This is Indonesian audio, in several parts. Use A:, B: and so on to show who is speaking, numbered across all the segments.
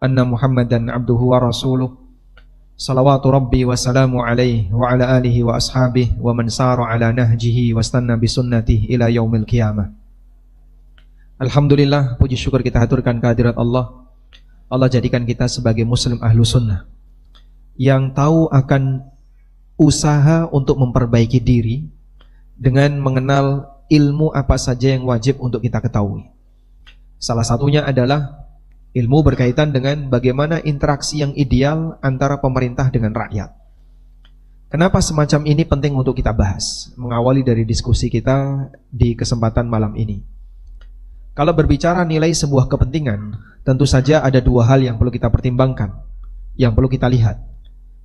A: anna Muhammadan abduhu wa rasuluh salawatu rabbi wa salamu alaihi wa ala alihi wa ashabihi wa man sara ala nahjihi wa istanna bi sunnatihi ila yaumil qiyamah. Alhamdulillah, puji syukur kita haturkan kehadirat Allah. Allah jadikan kita sebagai muslim ahlu sunnah yang tahu akan usaha untuk memperbaiki diri dengan mengenal ilmu apa saja yang wajib untuk kita ketahui. Salah satunya adalah ilmu berkaitan dengan bagaimana interaksi yang ideal antara pemerintah dengan rakyat. Kenapa semacam ini penting untuk kita bahas, mengawali dari diskusi kita di kesempatan malam ini. Kalau berbicara nilai sebuah kepentingan, tentu saja ada dua hal yang perlu kita pertimbangkan, yang perlu kita lihat.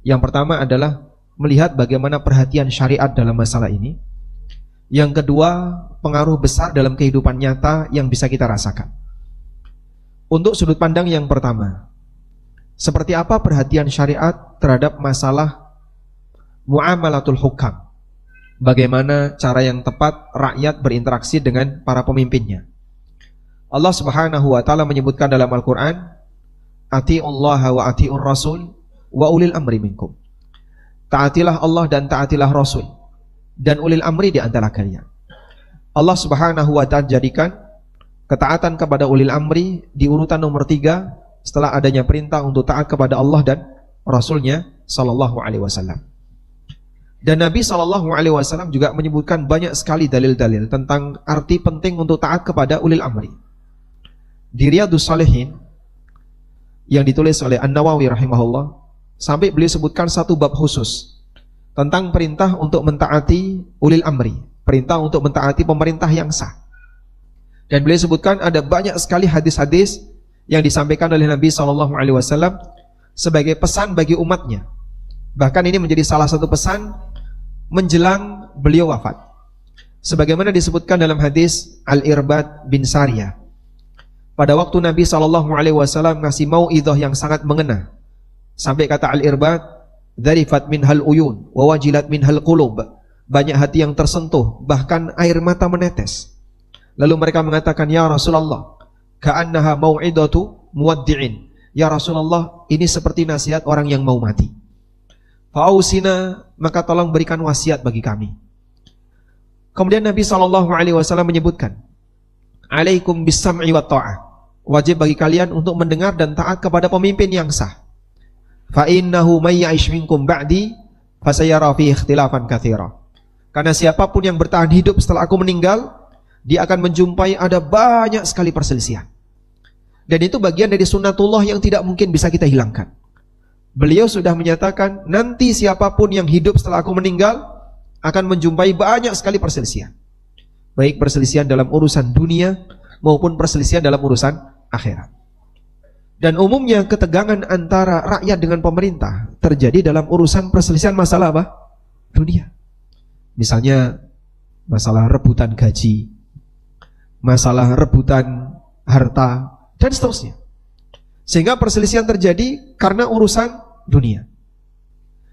A: Yang pertama adalah melihat bagaimana perhatian syariat dalam masalah ini. Yang kedua, pengaruh besar dalam kehidupan nyata yang bisa kita rasakan. Untuk sudut pandang yang pertama, seperti apa perhatian syariat terhadap masalah muamalatul hukam? Bagaimana cara yang tepat rakyat berinteraksi dengan para pemimpinnya? Allah Subhanahu wa taala menyebutkan dalam Al-Qur'an, "Atiullaha wa atiur rasul wa ulil amri minkum." Taatilah Allah dan taatilah Rasul dan ulil amri di antara kalian. Allah Subhanahu wa taala jadikan ketaatan kepada ulil amri di urutan nomor 3 setelah adanya perintah untuk taat kepada Allah dan Rasulnya sallallahu alaihi wasallam. Dan Nabi sallallahu alaihi wasallam juga menyebutkan banyak sekali dalil-dalil tentang arti penting untuk taat kepada ulil amri. Di Riyadhus Shalihin yang ditulis oleh An-Nawawi rahimahullah, sampai beliau sebutkan satu bab khusus tentang perintah untuk mentaati ulil amri, perintah untuk mentaati pemerintah yang sah. Dan beliau sebutkan ada banyak sekali hadis-hadis yang disampaikan oleh Nabi SAW sebagai pesan bagi umatnya. Bahkan ini menjadi salah satu pesan menjelang beliau wafat. Sebagaimana disebutkan dalam hadis Al-Irbad bin Sariyah. Pada waktu Nabi SAW ngasih mau'idhah yang sangat mengena. Sampai kata Al-Irbad, "Dzarifat minhal uyun wa wajilat minhal qulub." Banyak hati yang tersentuh, bahkan air mata menetes. Lalu mereka mengatakan, "Ya Rasulullah, ka'annaha mau'idatu muwaddi'in." Ya Rasulullah, ini seperti nasihat orang yang mau mati. Fa'ausina, maka tolong berikan wasiat bagi kami. Kemudian Nabi SAW menyebutkan, "Alaikum bis-sam'i wa ta'ah." Wajib bagi kalian untuk mendengar dan taat kepada pemimpin yang sah. Fa'innahu may ya'ish minkum ba'di fasayara fi ikhtilafan katsira. Karena siapapun yang bertahan hidup setelah aku meninggal, dia akan menjumpai ada banyak sekali perselisihan. Dan itu bagian dari sunnatullah yang tidak mungkin bisa kita hilangkan. Beliau sudah menyatakan, nanti siapapun yang hidup setelah aku meninggal akan menjumpai banyak sekali perselisihan. Baik perselisihan dalam urusan dunia maupun perselisihan dalam urusan akhirat. Dan umumnya ketegangan antara rakyat dengan pemerintah terjadi dalam urusan perselisihan masalah apa? Dunia. Misalnya masalah rebutan gaji, masalah rebutan harta, dan seterusnya. Sehingga perselisihan terjadi karena urusan dunia.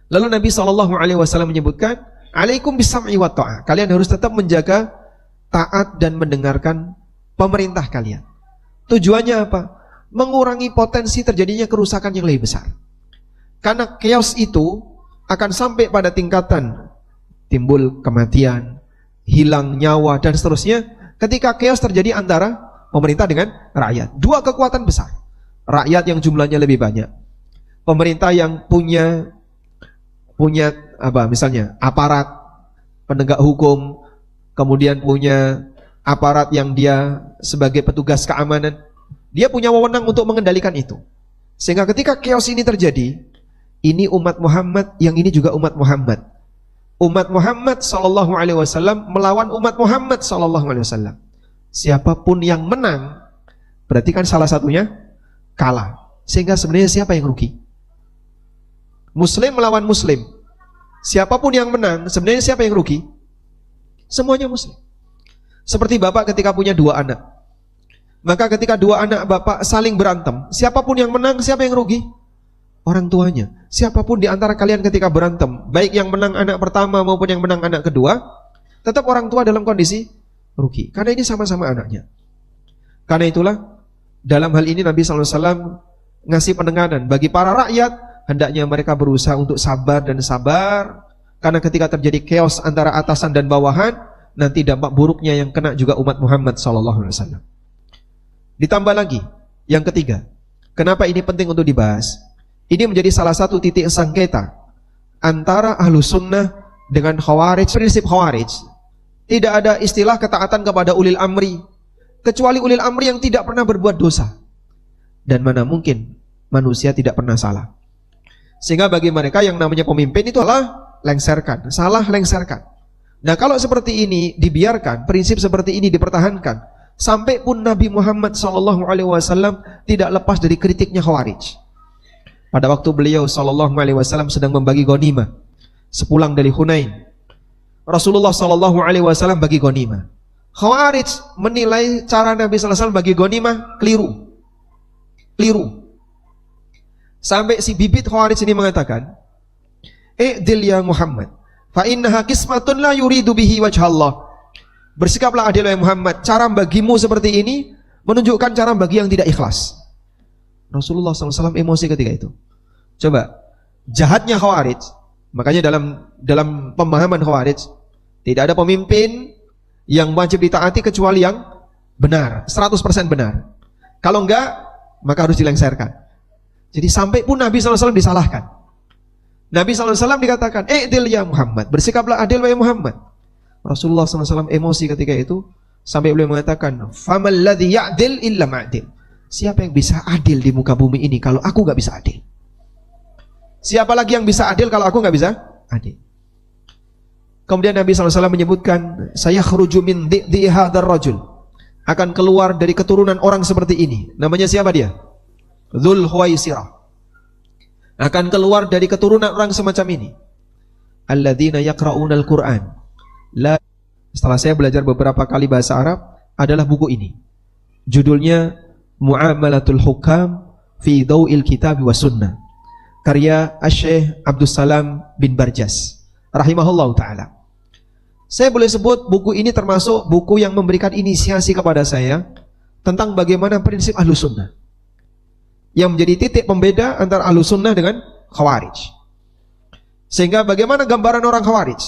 A: Lalu Nabi SAW menyebutkan, "Alaikum bis-sam'i wa ta'ah." Kalian harus tetap menjaga taat dan mendengarkan pemerintah kalian. Tujuannya apa? Mengurangi potensi terjadinya kerusakan yang lebih besar. Karena chaos itu akan sampai pada tingkatan timbul kematian, hilang nyawa, dan seterusnya. Ketika chaos terjadi antara pemerintah dengan rakyat, dua kekuatan besar. Rakyat yang jumlahnya lebih banyak, pemerintah yang punya apa? Misalnya aparat penegak hukum, kemudian punya aparat yang dia sebagai petugas keamanan, dia punya wewenang untuk mengendalikan itu. Sehingga ketika chaos ini terjadi, ini umat Muhammad, yang ini juga umat Muhammad. Umat Muhammad SAW melawan umat Muhammad SAW. Siapapun yang menang, berarti kan salah satunya kalah. Sehingga sebenarnya siapa yang rugi? Muslim melawan Muslim. Siapapun yang menang, sebenarnya siapa yang rugi? Semuanya Muslim. Seperti bapak ketika punya 2 anak. Maka ketika 2 anak bapak saling berantem, siapapun yang menang, siapa yang rugi? Orang tuanya. Siapapun di antara kalian ketika berantem, baik yang menang anak pertama maupun yang menang anak kedua, tetap orang tua dalam kondisi rugi. Karena ini sama-sama anaknya. Karena itulah dalam hal ini Nabi SAW ngasih pendengaran bagi para rakyat, hendaknya mereka berusaha untuk sabar dan sabar, karena ketika terjadi chaos antara atasan dan bawahan, nanti dampak buruknya yang kena juga umat Muhammad SAW. Ditambah lagi, yang ketiga, kenapa ini penting untuk dibahas? Ini menjadi salah satu titik sengketa antara Ahlus Sunnah dengan Khawarij. Prinsip Khawarij, tidak ada istilah ketaatan kepada ulil amri, kecuali ulil amri yang tidak pernah berbuat dosa. Dan mana mungkin manusia tidak pernah salah. Sehingga bagi mereka yang namanya pemimpin itu adalah lengserkan, salah lengserkan. Nah kalau seperti ini dibiarkan, prinsip seperti ini dipertahankan, sampai pun Nabi Muhammad SAW tidak lepas dari kritiknya Khawarij. Pada waktu beliau SAW sedang membagi ghanimah sepulang dari Hunain, Rasulullah SAW bagi ghanimah. Khawarij menilai cara Nabi SAW bagi ghanimah keliru. Sampai si bibit Khawarij ini mengatakan, "I'dil ya Muhammad, fa innaha qismatun la yuridu bihi wajhallah." Bersikaplah adil ya Muhammad, cara bagimu seperti ini menunjukkan cara bagi yang tidak ikhlas. Rasulullah SAW emosi ketika itu. Coba, jahatnya Khawarij. Makanya dalam pemahaman Khawarij, tidak ada pemimpin yang wajib ditaati kecuali yang benar, 100% benar. Kalau enggak, maka harus dilengserkan. Jadi sampai pun Nabi SAW disalahkan. Nabi SAW dikatakan, "I'dil ya Muhammad," bersikaplah adil wahai Muhammad. Rasulullah SAW emosi ketika itu, sampai beliau mengatakan, "Famal ladzi ya'dil illa ma'dil." Siapa yang bisa adil di muka bumi ini kalau aku gak bisa adil? Siapa lagi yang bisa adil kalau aku gak bisa adil? Kemudian Nabi SAW menyebutkan, "Saya khruju min di'di hadzal rajul." Akan keluar dari keturunan orang seperti ini. Namanya siapa dia? Dzul Khuwaisirah. Akan keluar dari keturunan orang semacam ini. Alladzina yaqra'unal Qur'an. Setelah saya belajar beberapa kali bahasa Arab, adalah buku ini. Judulnya Mu'amalatul Hukam fi Daw'il Kitab wa Sunnah, karya Asy-Syaikh Abdus Salam bin Barjas rahimahullah ta'ala. Saya boleh sebut buku ini termasuk buku yang memberikan inisiasi kepada saya tentang bagaimana prinsip Ahlus Sunnah, yang menjadi titik pembeda antara Ahlus Sunnah dengan Khawarij. Sehingga bagaimana gambaran orang Khawarij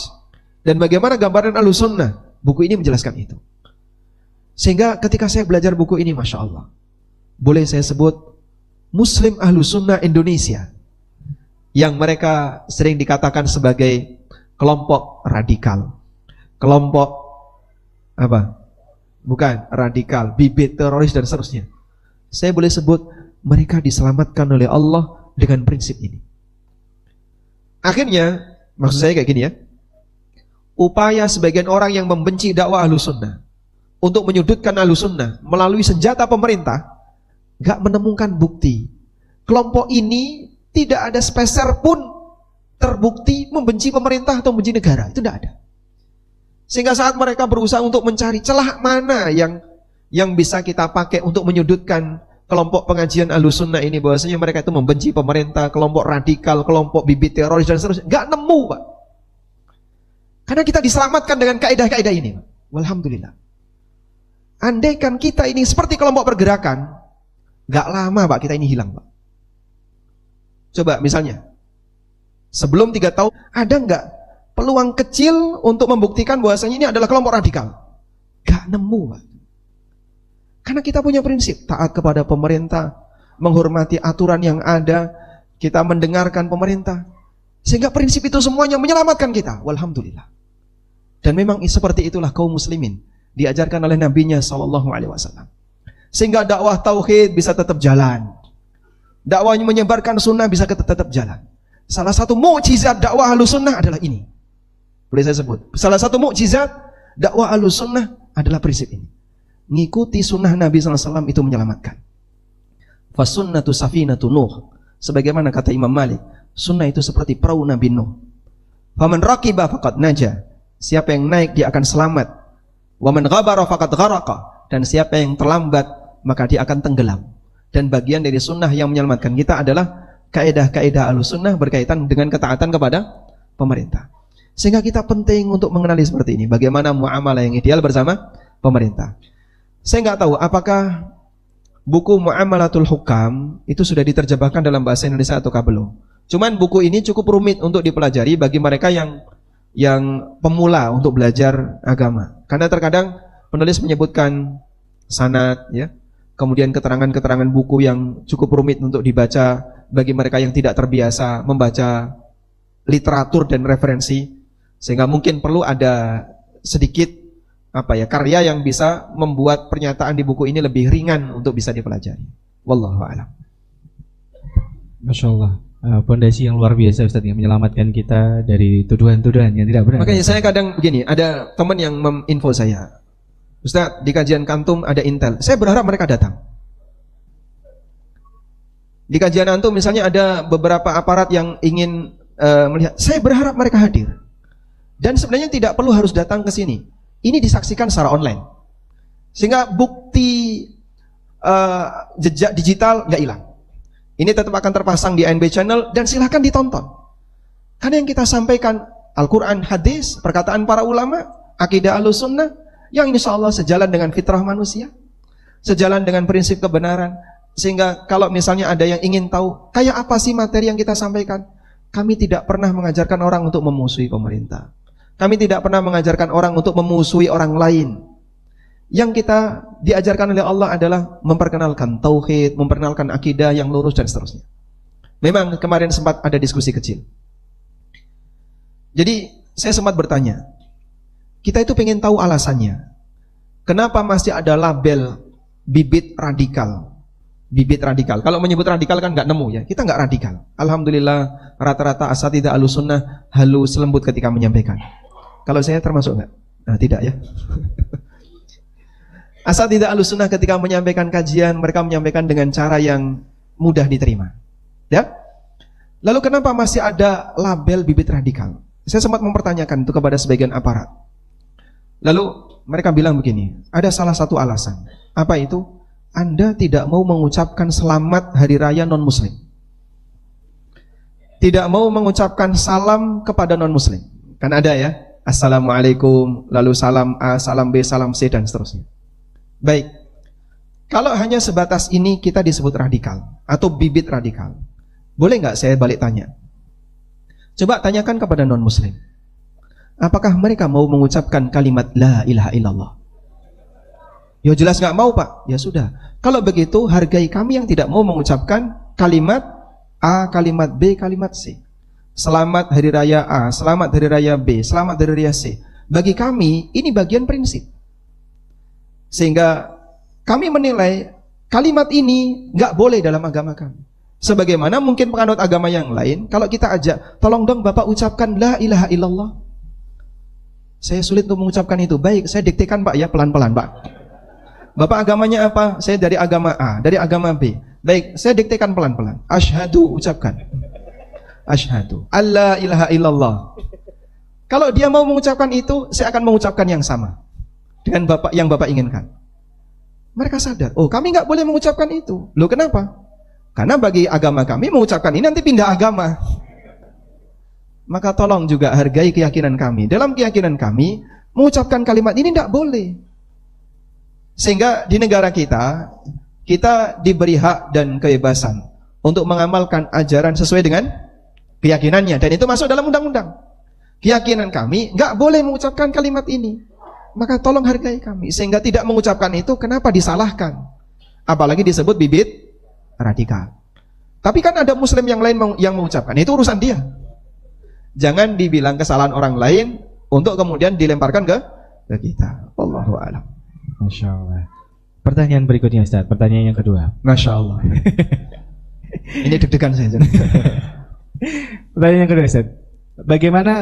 A: dan bagaimana gambaran Ahlus Sunnah, buku ini menjelaskan itu. Sehingga ketika saya belajar buku ini, Masya Allah, boleh saya sebut Muslim Ahlus Sunnah Indonesia, yang mereka sering dikatakan sebagai kelompok radikal, kelompok apa? Bukan radikal, bibit teroris dan seterusnya. Saya boleh sebut mereka diselamatkan oleh Allah dengan prinsip ini. Akhirnya, maksud saya kayak gini ya, upaya sebagian orang yang membenci dakwah Ahlus Sunnah untuk menyudutkan Ahlus Sunnah melalui senjata pemerintah, gak menemukan bukti. Kelompok ini tidak ada sepeser pun terbukti membenci pemerintah atau membenci negara. Itu tidak ada. Sehingga saat mereka berusaha untuk mencari celah mana yang bisa kita pakai untuk menyudutkan kelompok pengajian Ahlus Sunnah ini, bahwasanya mereka itu membenci pemerintah, kelompok radikal, kelompok bibit teroris dan seterusnya, gak nemu, Pak. Karena kita diselamatkan dengan kaidah-kaidah ini, Pak. Alhamdulillah. Andaikan kita ini seperti kelompok pergerakan, gak lama, Pak, kita ini hilang, Pak. Coba misalnya, sebelum 3 tahun, ada nggak peluang kecil untuk membuktikan bahwasanya ini adalah kelompok radikal? Gak nemu, Pak. Karena kita punya prinsip taat kepada pemerintah, menghormati aturan yang ada, kita mendengarkan pemerintah, sehingga prinsip itu semuanya menyelamatkan kita. Walhamdulillah. Dan memang seperti itulah kaum muslimin diajarkan oleh Nabi-Nya SAW. Sehingga dakwah tauhid bisa tetap jalan. Dakwahnya menyebarkan sunnah bisa tetap jalan. Salah satu mukjizat dakwah Ahlus Sunnah adalah ini. Boleh saya sebut. Salah satu mukjizat dakwah Ahlus Sunnah adalah prinsip ini. Ngikuti sunnah Nabi SAW itu menyelamatkan. Fasunnatu safinatu Nuh. Sebagaimana kata Imam Malik, sunnah itu seperti perahu Nabi Nuh. Faman raqiba faqad naja. Siapa yang naik dia akan selamat. Wa man ghabara faqad gharaqa. Dan siapa yang terlambat maka dia akan tenggelam. Dan bagian dari sunnah yang menyelamatkan kita adalah kaidah-kaidah Ahlus Sunnah berkaitan dengan ketaatan kepada pemerintah. Sehingga kita penting untuk mengenali seperti ini, bagaimana muamalah yang ideal bersama pemerintah. Saya nggak tahu apakah buku Muamalatul Hukam itu sudah diterjemahkan dalam bahasa Indonesia atau belum? Cuman buku ini cukup rumit untuk dipelajari bagi mereka yang pemula untuk belajar agama. Karena terkadang penulis menyebutkan sanad, ya, kemudian keterangan-keterangan buku yang cukup rumit untuk dibaca bagi mereka yang tidak terbiasa membaca literatur dan referensi, sehingga mungkin perlu ada sedikit karya yang bisa membuat pernyataan di buku ini lebih ringan untuk bisa dipelajari. Wallahu a'lam.
B: Masya Allah, fondasi yang luar biasa Ustaz yang menyelamatkan kita dari tuduhan-tuduhan yang tidak benar.
A: Makanya saya kadang begini, ada teman yang menginfo saya, Ustaz, di kajian kantum ada intel. Saya berharap mereka datang. Di kajian antum misalnya ada beberapa aparat yang ingin melihat. Saya berharap mereka hadir. Dan sebenarnya tidak perlu harus datang ke sini. Ini disaksikan secara online, sehingga bukti jejak digital nggak hilang. Ini tetap akan terpasang di ANB Channel dan silahkan ditonton. Karena yang kita sampaikan Al-Quran, hadis, perkataan para ulama, akidah Ahlussunnah, yang insya Allah sejalan dengan fitrah manusia, sejalan dengan prinsip kebenaran. Sehingga kalau misalnya ada yang ingin tahu kayak apa sih materi yang kita sampaikan, kami tidak pernah mengajarkan orang untuk memusuhi pemerintah. Kami tidak pernah mengajarkan orang untuk memusuhi orang lain. Yang kita diajarkan oleh Allah adalah memperkenalkan tauhid, memperkenalkan akidah yang lurus dan seterusnya. Memang kemarin sempat ada diskusi kecil. Jadi saya sempat bertanya, kita itu pengen tahu alasannya. Kenapa masih ada label bibit radikal? Bibit radikal. Kalau menyebut radikal kan nggak nemu ya. Kita nggak radikal. Alhamdulillah rata-rata asatidzah Ahlussunnah halus lembut ketika menyampaikan. Kalau saya termasuk nggak? Nah tidak ya. Asatidzah Ahlussunnah ketika menyampaikan kajian, mereka menyampaikan dengan cara yang mudah diterima. Ya. Lalu kenapa masih ada label bibit radikal? Saya sempat mempertanyakan itu kepada sebagian aparat. Lalu mereka bilang begini, ada salah satu alasan. Apa itu? Anda tidak mau mengucapkan selamat hari raya non-muslim. Tidak mau mengucapkan salam kepada non-muslim. Kan ada ya, Assalamualaikum, lalu salam A, salam B, salam C, dan seterusnya. Baik, kalau hanya sebatas ini kita disebut radikal atau bibit radikal. Boleh nggak saya balik tanya? Coba tanyakan kepada non-muslim, apakah mereka mau mengucapkan kalimat La ilaha illallah? Ya jelas nggak mau Pak. Ya sudah. Kalau begitu hargai kami yang tidak mau mengucapkan kalimat A, kalimat B, kalimat C. Selamat hari raya A, selamat hari raya B, selamat hari raya C. Bagi kami ini bagian prinsip. Sehingga kami menilai kalimat ini nggak boleh dalam agama kami. Sebagaimana mungkin penganut agama yang lain, kalau kita ajak, tolong dong Bapak ucapkan La ilaha illallah. Saya sulit untuk mengucapkan itu. Baik, saya diktekan Pak ya, pelan-pelan Pak. Bapak agamanya apa? Saya dari agama A, dari agama B. Baik, saya diktekan pelan-pelan. Asyhadu, ucapkan. Asyhadu alla ilaha illallah. Kalau dia mau mengucapkan itu, saya akan mengucapkan yang sama dengan Bapak yang Bapak inginkan. Mereka sadar, oh kami nggak boleh mengucapkan itu. Loh kenapa? Karena bagi agama kami mengucapkan ini nanti pindah agama. Maka tolong juga hargai keyakinan kami. Dalam keyakinan kami, mengucapkan kalimat ini tidak boleh. Sehingga di negara kita diberi hak dan kebebasan untuk mengamalkan ajaran sesuai dengan keyakinannya. Dan itu masuk dalam undang-undang. Keyakinan kami nggak boleh mengucapkan kalimat ini. Maka tolong hargai kami. Sehingga tidak mengucapkan itu, kenapa disalahkan? Apalagi disebut bibit radikal. Tapi kan ada muslim yang lain yang mengucapkan. Itu urusan dia. Jangan dibilang kesalahan orang lain untuk kemudian dilemparkan ke kita. Wallahu a'lam.
B: Masya Allah. Pertanyaan berikutnya Ustaz, pertanyaan yang kedua.
A: Masya Allah. Ini deg-degan saya.
B: Pertanyaan yang kedua Ustaz, bagaimana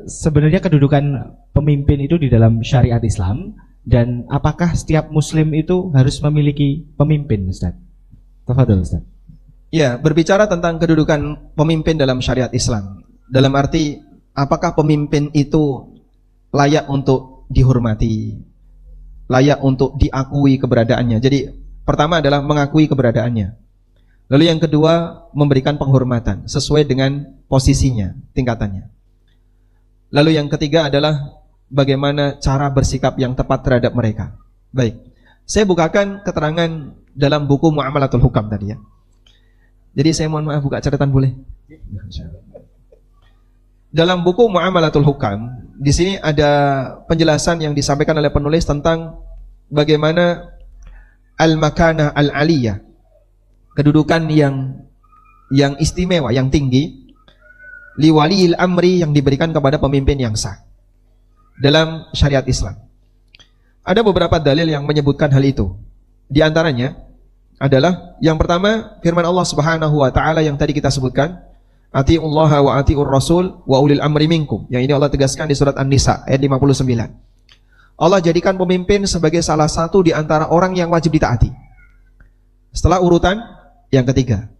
B: sebenarnya kedudukan pemimpin itu di dalam syariat Islam, dan apakah setiap muslim itu harus memiliki pemimpin Ustaz? Tafadhol Ustaz.
A: Ya, berbicara tentang kedudukan pemimpin dalam syariat Islam, dalam arti apakah pemimpin itu layak untuk dihormati, layak untuk diakui keberadaannya. Jadi pertama adalah mengakui keberadaannya. Lalu yang kedua, memberikan penghormatan sesuai dengan posisinya, tingkatannya. Lalu yang ketiga adalah bagaimana cara bersikap yang tepat terhadap mereka. Baik, saya bukakan keterangan dalam buku Muamalatul Hukam tadi ya. Jadi saya mohon maaf buka catatan boleh? Dalam buku Muamalatul Hukam, di sini ada penjelasan yang disampaikan oleh penulis tentang bagaimana al-makanah al-aliyah, kedudukan yang istimewa, yang tinggi, li waliyil amri, yang diberikan kepada pemimpin yang sah dalam syariat Islam. Ada beberapa dalil yang menyebutkan hal itu. Di antaranya adalah yang pertama firman Allah Subhanahu wa taala yang tadi kita sebutkan, atiullaha wa atiur rasul wa ulil amri minkum. Yang ini Allah tegaskan di surat An-Nisa ayat 59. Allah jadikan pemimpin sebagai salah satu di antara orang yang wajib ditaati. Setelah urutan yang ketiga,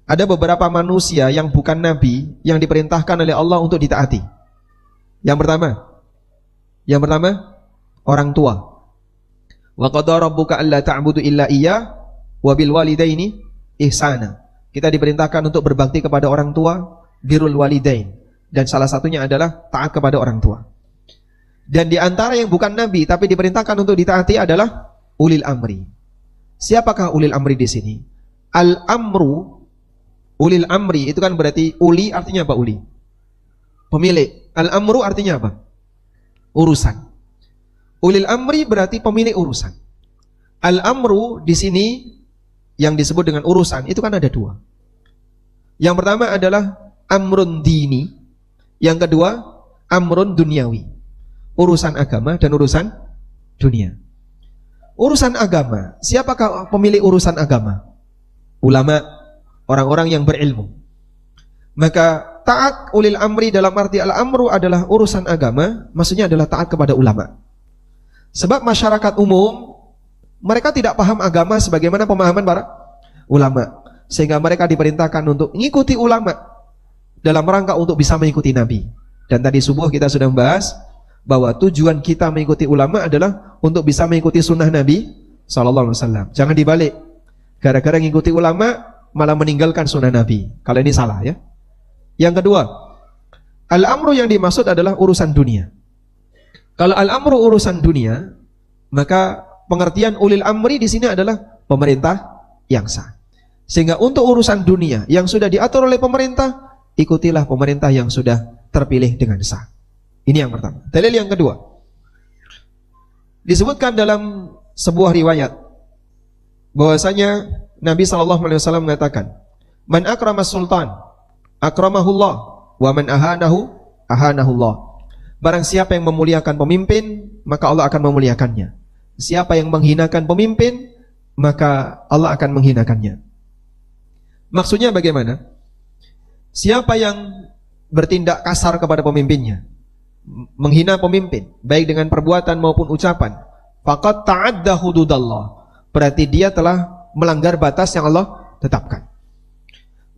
A: ada beberapa manusia yang bukan nabi yang diperintahkan oleh Allah untuk ditaati. Yang pertama orang tua. Wa qadara rabbuka alla ta'budu illa iyyah wa bil walidaini ihsana. Kita diperintahkan untuk berbakti kepada orang tua, birrul walidain, dan salah satunya adalah taat kepada orang tua. Dan di antara yang bukan nabi tapi diperintahkan untuk ditaati adalah ulil amri. Siapakah ulil amri di sini? Al-amru, ulil amri itu kan berarti uli artinya apa uli? Pemilik. Al-amru artinya apa? Urusan. Ulil amri berarti pemilik urusan. Al-amru di sini yang disebut dengan urusan itu kan ada dua. Yang pertama adalah amrun dini, yang kedua amrun duniawi, urusan agama dan urusan dunia. Urusan agama, siapakah pemilik urusan agama? Ulama, orang-orang yang berilmu. Maka taat ulil amri dalam arti al-amru adalah urusan agama, maksudnya adalah taat kepada ulama. Sebab masyarakat umum mereka tidak paham agama sebagaimana pemahaman para ulama, sehingga mereka diperintahkan untuk mengikuti ulama dalam rangka untuk bisa mengikuti Nabi. Dan tadi subuh kita sudah membahas bahwa tujuan kita mengikuti ulama adalah untuk bisa mengikuti sunnah Nabi SAW. Jangan dibalik, gara-gara mengikuti ulama malah meninggalkan sunnah Nabi. Kalau ini salah ya. Yang kedua, al-amru yang dimaksud adalah urusan dunia. Kalau al-amru urusan dunia, maka pengertian ulil amri di sini adalah pemerintah yang sah. Sehingga untuk urusan dunia yang sudah diatur oleh pemerintah, ikutilah pemerintah yang sudah terpilih dengan sah. Ini yang pertama. Dalil yang kedua, disebutkan dalam sebuah riwayat bahwasanya Nabi SAW mengatakan, man akramas sultan akramahullah wa man ahanahu ahanahullah. Barang siapa yang memuliakan pemimpin, maka Allah akan memuliakannya. Siapa yang menghinakan pemimpin, maka Allah akan menghinakannya. Maksudnya bagaimana? Siapa yang bertindak kasar kepada pemimpinnya, menghina pemimpin, baik dengan perbuatan maupun ucapan, faqad ta'adda hududallah, berarti dia telah melanggar batas yang Allah tetapkan.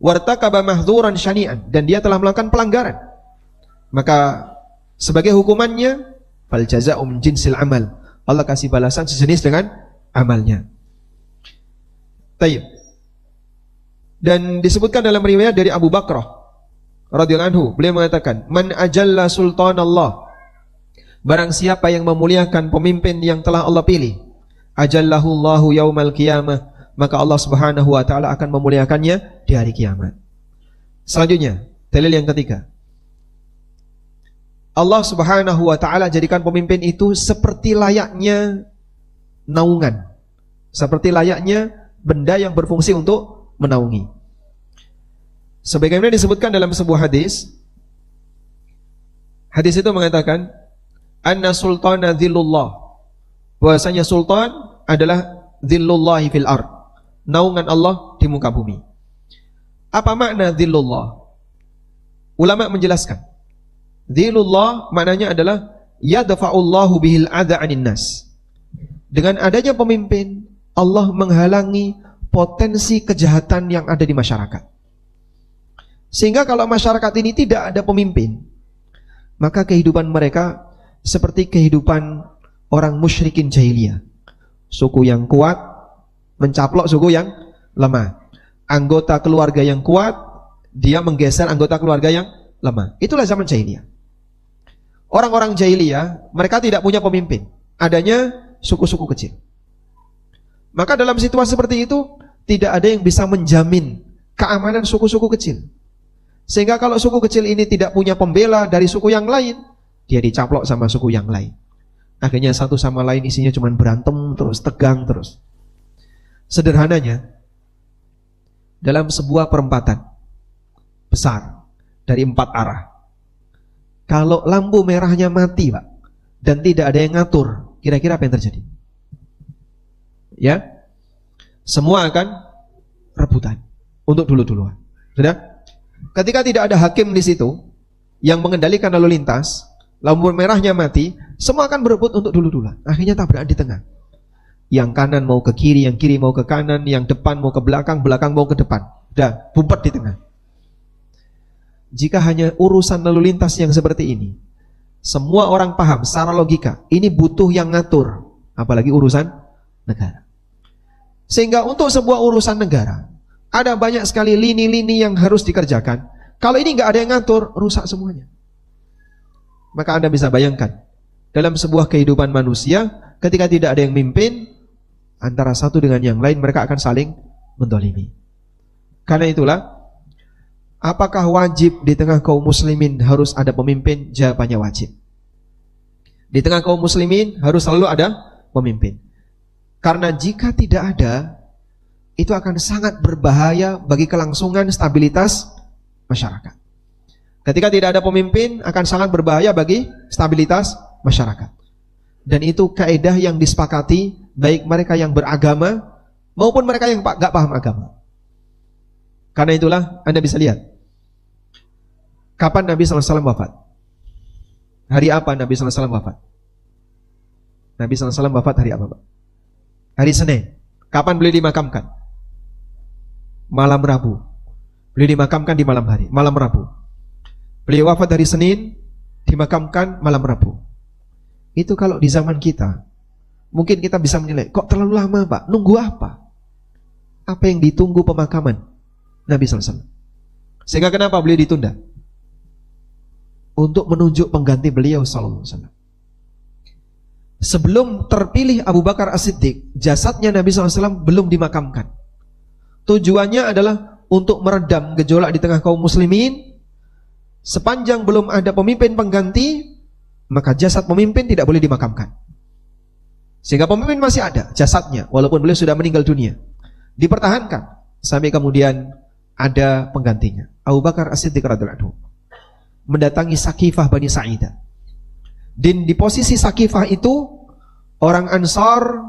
A: Wartakaba mahzuran syani'an, dan dia telah melakukan pelanggaran. Maka sebagai hukumannya, fal jazaa'u min jinsil amal, Allah kasih balasan sejenis dengan amalnya. Taib. Dan disebutkan dalam riwayat dari Abu Bakrah radhiyallahu anhu, beliau mengatakan, man ajalla sultanallah, barang siapa yang memuliakan pemimpin yang telah Allah pilih, ajallahu Allahu yaumal qiyamah, maka Allah Subhanahu wa taala akan memuliakannya di hari kiamat. Selanjutnya, dalil yang ketiga, Allah Subhanahu wa taala jadikan pemimpin itu seperti layaknya naungan, seperti layaknya benda yang berfungsi untuk menaungi. Sebagaimana disebutkan dalam sebuah hadis, hadis itu mengatakan, anna sultana dhillullah, bahwasanya sultan adalah dhillullahi fil ard, naungan Allah di muka bumi. Apa makna dhillullah? Ulama menjelaskan, dhillullah maknanya adalah yadfa'ullahu bihil adha 'anin nas. Dengan adanya pemimpin, Allah menghalangi potensi kejahatan yang ada di masyarakat. Sehingga kalau masyarakat ini tidak ada pemimpin, maka kehidupan mereka seperti kehidupan orang musyrikin jahiliyah. Suku yang kuat mencaplok suku yang lemah. Anggota keluarga yang kuat, dia menggeser anggota keluarga yang lemah. Itulah zaman jahiliyah. Orang-orang jahiliyah, mereka tidak punya pemimpin, adanya suku-suku kecil. Maka dalam situasi seperti itu tidak ada yang bisa menjamin keamanan suku-suku kecil. Sehingga kalau suku kecil ini tidak punya pembela dari suku yang lain, dia dicaplok sama suku yang lain. Akhirnya satu sama lain isinya cuma berantem terus, tegang terus. Sederhananya, dalam sebuah perempatan besar dari 4 arah, kalau lampu merahnya mati, Pak, dan tidak ada yang ngatur, kira-kira apa yang terjadi? Ya, semua akan rebutan untuk dulu-duluan. Sudah? Ketika tidak ada hakim di situ yang mengendalikan lalu lintas, lampu merahnya mati, semua akan berebut untuk dulu-duluan. Akhirnya tabrakan di tengah. Yang kanan mau ke kiri, yang kiri mau ke kanan, yang depan mau ke belakang, belakang mau ke depan. Dah, bumpet di tengah. Jika hanya urusan lalu lintas yang seperti ini, semua orang paham secara logika, ini butuh yang ngatur, apalagi urusan negara. Sehingga untuk sebuah urusan negara, ada banyak sekali lini-lini yang harus dikerjakan. Kalau ini nggak ada yang ngatur, rusak semuanya. Maka Anda bisa bayangkan, dalam sebuah kehidupan manusia, ketika tidak ada yang mimpin, antara satu dengan yang lain, mereka akan saling mendolimi. Karena itulah, apakah wajib di tengah kaum muslimin harus ada pemimpin? Jawabannya wajib. Di tengah kaum muslimin harus selalu ada pemimpin. Karena jika tidak ada, itu akan sangat berbahaya bagi kelangsungan stabilitas masyarakat. Ketika tidak ada pemimpin, akan sangat berbahaya bagi stabilitas masyarakat. Dan itu kaidah yang disepakati baik mereka yang beragama maupun mereka yang gak paham agama. Karena itulah Anda bisa lihat, kapan Nabi SAW wafat? Hari apa Nabi SAW wafat? Nabi SAW wafat hari apa, Pak? Hari Senin. Kapan beliau dimakamkan? Malam Rabu. Beliau dimakamkan di malam hari, malam Rabu. Beliau wafat hari Senin, dimakamkan malam Rabu. Itu kalau di zaman kita, mungkin kita bisa menilai, kok terlalu lama, Pak? Nunggu apa? Apa yang ditunggu pemakaman Nabi SAW? Sehingga kenapa beliau ditunda? Untuk menunjuk pengganti beliau SAW. Sebelum terpilih Abu Bakar As-Siddiq, jasadnya Nabi SAW belum dimakamkan. Tujuannya adalah untuk meredam gejolak di tengah kaum muslimin. Sepanjang belum ada pemimpin pengganti, maka jasad pemimpin tidak boleh dimakamkan. Sehingga pemimpin masih ada jasadnya, walaupun beliau sudah meninggal dunia, dipertahankan sampai kemudian ada penggantinya. Abu Bakar As-Siddiq radhiyallahu anhu mendatangi Sakifah Bani Sa'idah. Dan di posisi Sakifah itu, orang Ansar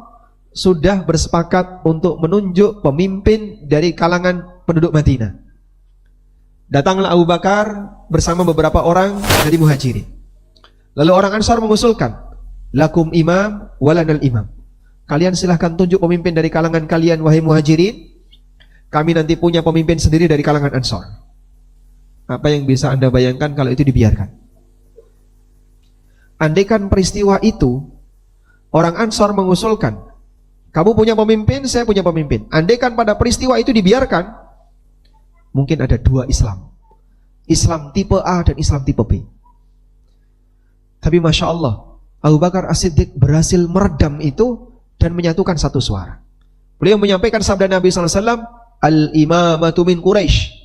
A: sudah bersepakat untuk menunjuk pemimpin dari kalangan penduduk Madinah. Datanglah Abu Bakar bersama beberapa orang dari Muhajirin. Lalu orang Ansar mengusulkan, lakum imam walanal imam. Kalian silahkan tunjuk pemimpin dari kalangan kalian, wahai Muhajirin. Kami nanti punya pemimpin sendiri dari kalangan Ansar. Apa yang bisa Anda bayangkan kalau itu dibiarkan? Andaikan peristiwa itu, orang Ansar mengusulkan, kamu punya pemimpin, saya punya pemimpin. Andaikan pada peristiwa itu dibiarkan, mungkin ada 2 Islam. Islam tipe A dan Islam tipe B. Tapi Masya Allah, Abu Bakar As-Siddiq berhasil meredam itu dan menyatukan satu suara. Beliau menyampaikan sabda Nabi SAW, Al-imamatu min Quraisy.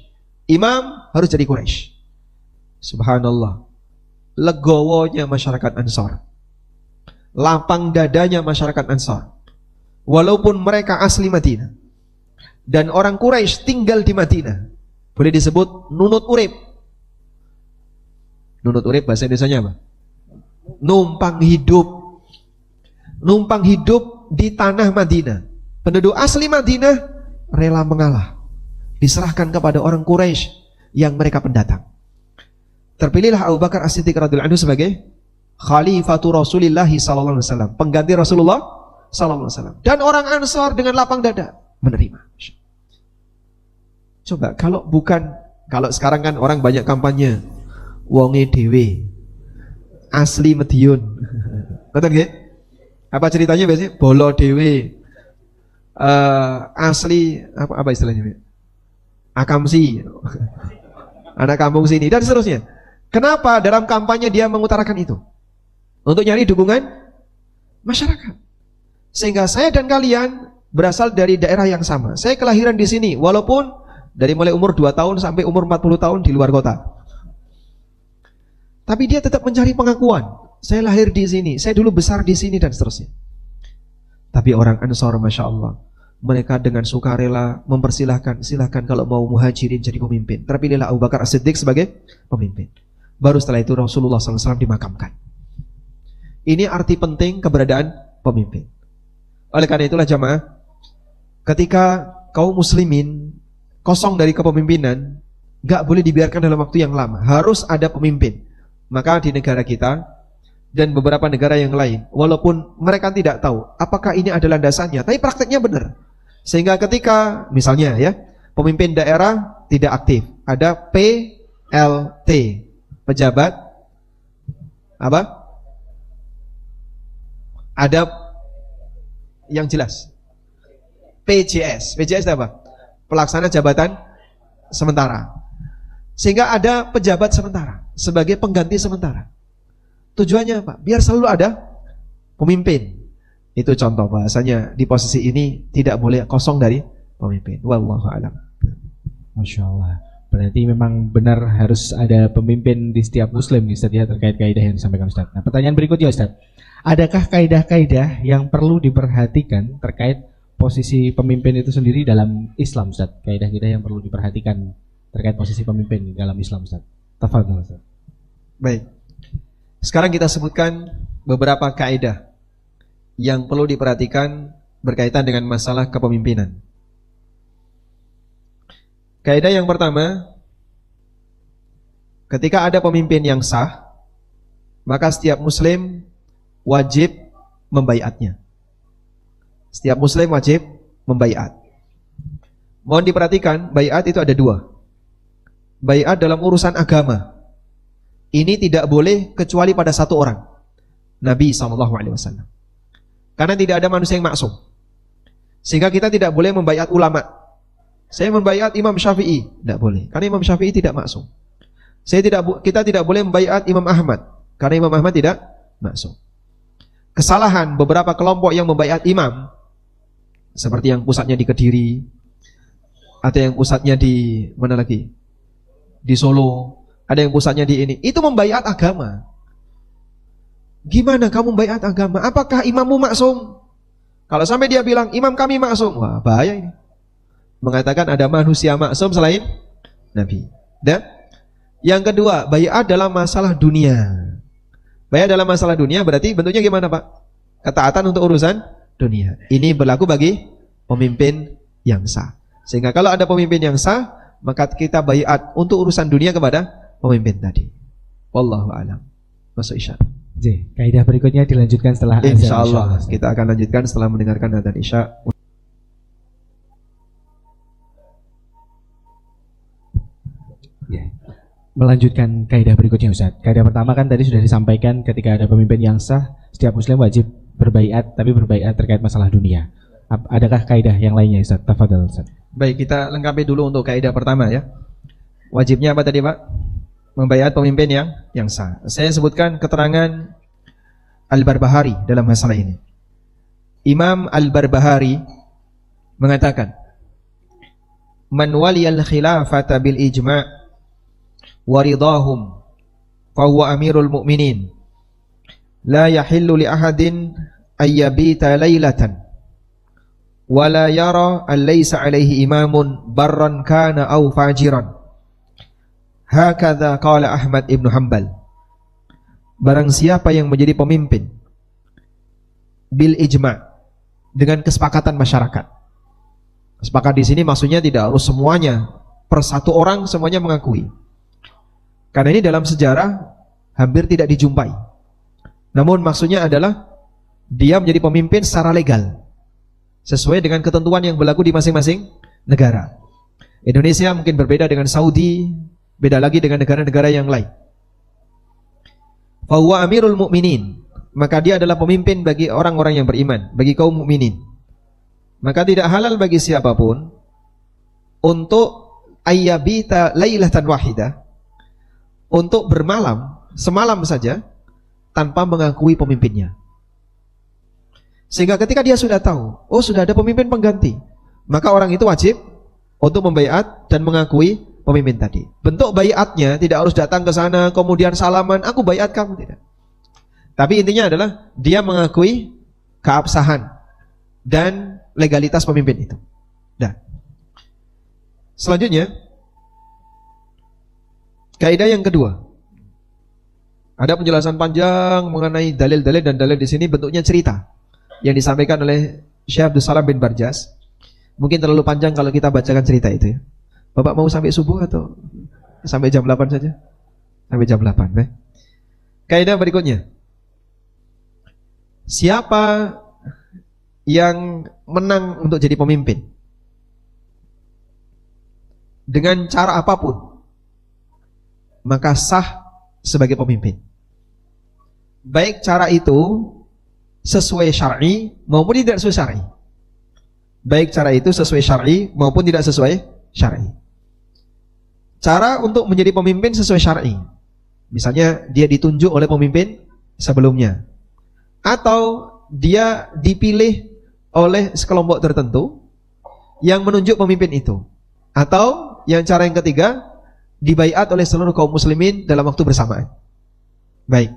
A: Imam harus jadi Quraisy. Subhanallah. Legowonya masyarakat Ansar, lapang dadanya masyarakat Ansar, walaupun mereka asli Madinah dan orang Quraisy tinggal di Madinah, boleh disebut nunut urip. Nunut urip bahasa Indonesianya apa? Numpang hidup. Numpang hidup di tanah Madinah. Penduduk asli Madinah rela mengalah, diserahkan kepada orang Quraisy yang mereka pendatang. Terpilihlah Abu Bakar As-Siddiq radhiyallahu anhu sebagai Khalifatu Rasulillah sallallahu alaihi wasallam, pengganti Rasulullah sallallahu alaihi wasallam. Dan orang Ansar dengan lapang dada menerima. Coba kalau sekarang kan orang banyak kampanye wonge dhewe asli Madiun. Ngoten nggih? Apa ceritanya biasanya? Bolo dhewe asli apa istilahnya? Akamsi. Anak kampung sini dan seterusnya. Kenapa dalam kampanye dia mengutarakan itu? Untuk nyari dukungan masyarakat. Sehingga saya dan kalian berasal dari daerah yang sama. Saya kelahiran di sini, walaupun dari mulai umur 2 tahun sampai umur 40 tahun di luar kota. Tapi dia tetap mencari pengakuan. Saya lahir di sini, saya dulu besar di sini dan seterusnya. Tapi orang Ansor, Masya Allah, mereka dengan sukarela mempersilahkan, silahkan kalau mau muhajirin jadi pemimpin. Terpilihlah Abu Bakar As-Siddiq sebagai pemimpin. Baru setelah itu Rasulullah SAW dimakamkan. Ini arti penting keberadaan pemimpin. Oleh karena itulah jamaah, ketika kaum muslimin kosong dari kepemimpinan, gak boleh dibiarkan dalam waktu yang lama. Harus ada pemimpin. Maka di negara kita dan beberapa negara yang lain, walaupun mereka tidak tahu apakah ini adalah landasannya, tapi prakteknya benar. Sehingga ketika misalnya ya, pemimpin daerah tidak aktif, ada PLT, pejabat apa? Ada yang jelas. PJS itu apa? Pelaksana jabatan sementara. Sehingga ada pejabat sementara sebagai pengganti sementara. Tujuannya apa? Biar selalu ada pemimpin. Itu contoh bahasanya di posisi ini tidak boleh kosong dari pemimpin. Wallahu a'lam.
B: Masya Allah. Berarti memang benar harus ada pemimpin di setiap muslim Ustaz ya, terkait kaidah yang disampaikan Ustaz. Nah, pertanyaan berikutnya Ustaz. Adakah kaidah-kaidah yang perlu diperhatikan terkait posisi pemimpin itu sendiri dalam Islam Ustaz? Kaidah-kaidah yang perlu diperhatikan terkait posisi pemimpin dalam Islam Ustaz. Tafadhol Ustaz.
A: Baik. Sekarang kita sebutkan beberapa kaidah yang perlu diperhatikan berkaitan dengan masalah kepemimpinan. Kaidah yang pertama, ketika ada pemimpin yang sah, maka setiap muslim wajib membaiatnya. Setiap muslim wajib membaiat. Mohon diperhatikan, baiat itu ada 2. Baiat dalam urusan agama. Ini tidak boleh kecuali pada satu orang, Nabi SAW. Karena tidak ada manusia yang maksum. Sehingga kita tidak boleh membaiat ulama. Saya membaiat Imam Syafi'i, tidak boleh, karena Imam Syafi'i tidak maksum. Kita tidak boleh membaiat Imam Ahmad, karena Imam Ahmad tidak maksum. Kesalahan beberapa kelompok yang membaiat imam, seperti yang pusatnya di Kediri, atau yang pusatnya di mana lagi? Di Solo, ada yang pusatnya di ini. Itu membaiat agama. Gimana kamu membaiat agama? Apakah imammu maksum? Kalau sampai dia bilang imam kami maksum, wah bahaya ini. Mengatakan ada manusia maksum selain Nabi. Dan yang kedua, baiat dalam masalah dunia. Baiat dalam masalah dunia berarti bentuknya gimana Pak? Ketaatan untuk urusan dunia. Ini berlaku bagi pemimpin yang sah. Sehingga kalau ada pemimpin yang sah, maka kita baiat untuk urusan dunia kepada pemimpin tadi. Wallahu a'lam. Masuk isya.
B: Kaidah berikutnya dilanjutkan setelah azan.
A: Insyaallah kita akan lanjutkan setelah mendengarkan adzan isya.
B: Melanjutkan kaidah berikutnya Ustaz. Kaidah pertama kan tadi sudah disampaikan, ketika ada pemimpin yang sah, setiap muslim wajib berbaiat, tapi berbaiat terkait masalah dunia. Adakah kaidah yang lainnya Ustaz? Tafadhol Ustaz.
A: Baik, kita lengkapi dulu untuk kaidah pertama ya. Wajibnya apa tadi Pak? Membaiat pemimpin yang sah. Saya sebutkan keterangan Al-Barbahari dalam masalah ini. Imam Al-Barbahari mengatakan, "Man waliyal khilafata bil ijma' waridahum fahuwa amirul mu'minin la yahillu li ahadin ayyabita laylatan wa la yara an laysa alaihi imamun barran kana aw fajiran." Hakadha qala Ahmad ibn Hanbal. Barang siapa yang menjadi pemimpin bil ijma', dengan kesepakatan masyarakat. Sepakat di sini maksudnya tidak harus semuanya per satu orang semuanya mengakui. Karena ini dalam sejarah hampir tidak dijumpai. Namun maksudnya adalah dia menjadi pemimpin secara legal, sesuai dengan ketentuan yang berlaku di masing-masing negara. Indonesia mungkin berbeda dengan Saudi, beda lagi dengan negara-negara yang lain. Fahuwa amirul mu'minin, maka dia adalah pemimpin bagi orang-orang yang beriman, bagi kaum mukminin. Maka tidak halal bagi siapapun untuk ayyabita lailatan wahidah, untuk bermalam semalam saja tanpa mengakui pemimpinnya. Sehingga ketika dia sudah tahu, oh sudah ada pemimpin pengganti, maka orang itu wajib untuk membaiat dan mengakui pemimpin tadi. Bentuk baiatnya tidak harus datang ke sana kemudian salaman, aku baiat kamu, tidak. Tapi intinya adalah dia mengakui keabsahan dan legalitas pemimpin itu. Nah, selanjutnya kaidah yang kedua. Ada penjelasan panjang mengenai dalil-dalil, dan dalil di sini bentuknya cerita yang disampaikan oleh Syekh Abdul Salam bin Barjas. Mungkin terlalu panjang kalau kita bacakan cerita itu ya. Bapak mau sampai subuh atau sampai jam 8 saja? Sampai jam 8 ya. Kaidah berikutnya. Siapa yang menang untuk jadi pemimpin? Dengan cara apapun, maka sah sebagai pemimpin. Baik cara itu sesuai syar'i maupun tidak sesuai syar'i. Baik cara itu sesuai syar'i maupun tidak sesuai syar'i. Cara untuk menjadi pemimpin sesuai syar'i. Misalnya dia ditunjuk oleh pemimpin sebelumnya, atau dia dipilih oleh sekelompok tertentu yang menunjuk pemimpin itu, atau yang cara yang ketiga dibaiat oleh seluruh kaum muslimin dalam waktu bersamaan. Baik.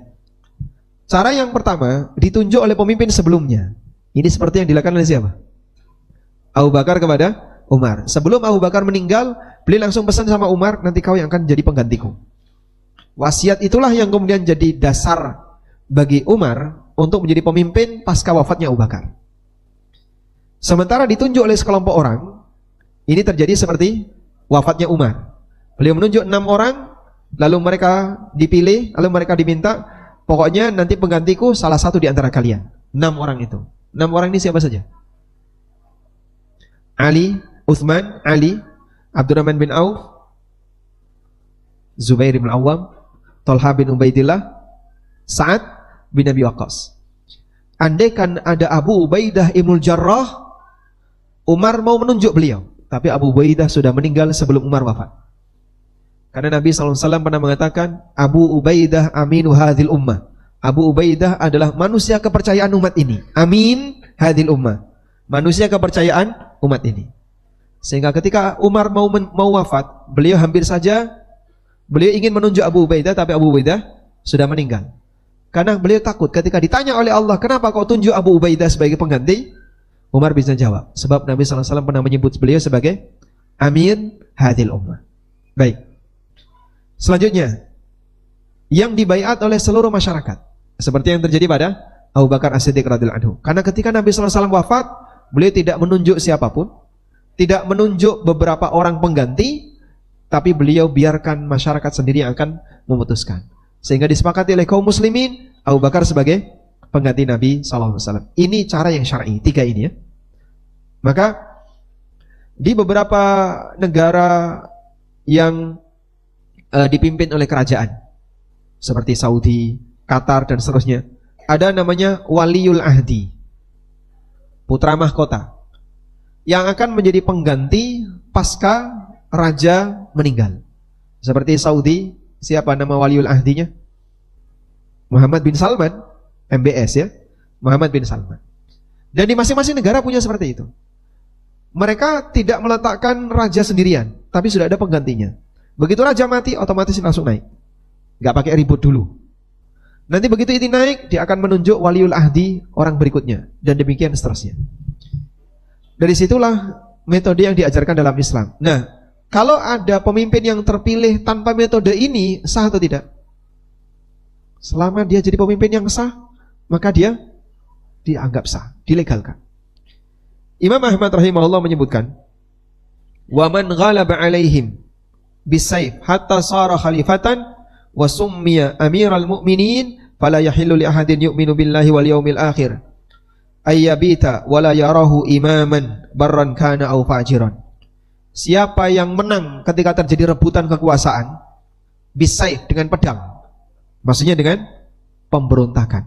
A: Cara yang pertama ditunjuk oleh pemimpin sebelumnya. Ini seperti yang dilakukan oleh siapa? Abu Bakar kepada Umar. Sebelum Abu Bakar meninggal, beliau langsung pesan sama Umar, nanti kau yang akan jadi penggantiku. Wasiat itulah yang kemudian jadi dasar bagi Umar untuk menjadi pemimpin pasca wafatnya Abu Bakar. Sementara ditunjuk oleh sekelompok orang, ini terjadi seperti wafatnya Umar. Beliau menunjuk 6 orang, lalu mereka dipilih, lalu mereka diminta, pokoknya nanti penggantiku salah satu di antara kalian. 6 orang itu. 6 orang ini siapa saja? Ali, Uthman, Ali, Abdurrahman bin Auf, Zubair bin Awam, Talha bin Ubaidillah, Sa'ad bin Abi Waqqas. Andaikan ada Abu Ubaidah Ibnul Jarrah, Umar mau menunjuk beliau, tapi Abu Ubaidah sudah meninggal sebelum Umar wafat. Karena Nabi SAW pernah mengatakan, Abu Ubaidah aminu hadhil ummah. Abu Ubaidah adalah manusia kepercayaan umat ini. Amin hadhil ummah. Manusia kepercayaan umat ini. Sehingga ketika Umar mau wafat, beliau hampir saja, beliau ingin menunjuk Abu Ubaidah, tapi Abu Ubaidah sudah meninggal. Karena beliau takut ketika ditanya oleh Allah, kenapa kau tunjuk Abu Ubaidah sebagai pengganti? Umar bisa jawab, sebab Nabi SAW pernah menyebut beliau sebagai Amin hadhil ummah. Baik. Selanjutnya, yang dibaiat oleh seluruh masyarakat, seperti yang terjadi pada Abu Bakar As-Siddiq radhiyallahu anhu. Karena ketika Nabi SAW wafat, beliau tidak menunjuk siapapun, tidak menunjuk beberapa orang pengganti, tapi beliau biarkan masyarakat sendiri yang akan memutuskan. Sehingga disepakati oleh kaum muslimin, Abu Bakar sebagai pengganti Nabi SAW. Ini cara yang syar'i, 3 ini ya. Maka di beberapa negara yang dipimpin oleh kerajaan, seperti Saudi, Qatar dan seterusnya, ada namanya Waliul Ahdi, putra mahkota, yang akan menjadi pengganti pasca raja meninggal. Seperti Saudi, siapa nama Waliul Ahdinya? Muhammad bin Salman, MBS ya, Muhammad bin Salman. Dan di masing-masing negara punya seperti itu. Mereka tidak meletakkan raja sendirian, tapi sudah ada penggantinya. Begitu raja mati, otomatis langsung naik. Gak pakai ribut dulu. Nanti begitu ini naik, dia akan menunjuk Waliul Ahdi orang berikutnya, dan demikian seterusnya. Dari situlah metode yang diajarkan dalam Islam. Nah, kalau ada pemimpin yang terpilih tanpa metode ini, sah atau tidak? Selama dia jadi pemimpin yang sah, maka dia dianggap sah, dilegalkan. Imam Ahmad rahimahullah menyebutkan, wa man ghalaba alaihim bisayf hatta sara khalifatan wa summiya amiral mu'minin fala yahillu li ahadin yu'minu billahi wal yawmil akhir ayyabita wala yarahu imaman barran kana aw fajiran. Siapa yang menang ketika terjadi rebutan kekuasaan bisayf, dengan pedang, maksudnya dengan pemberontakan,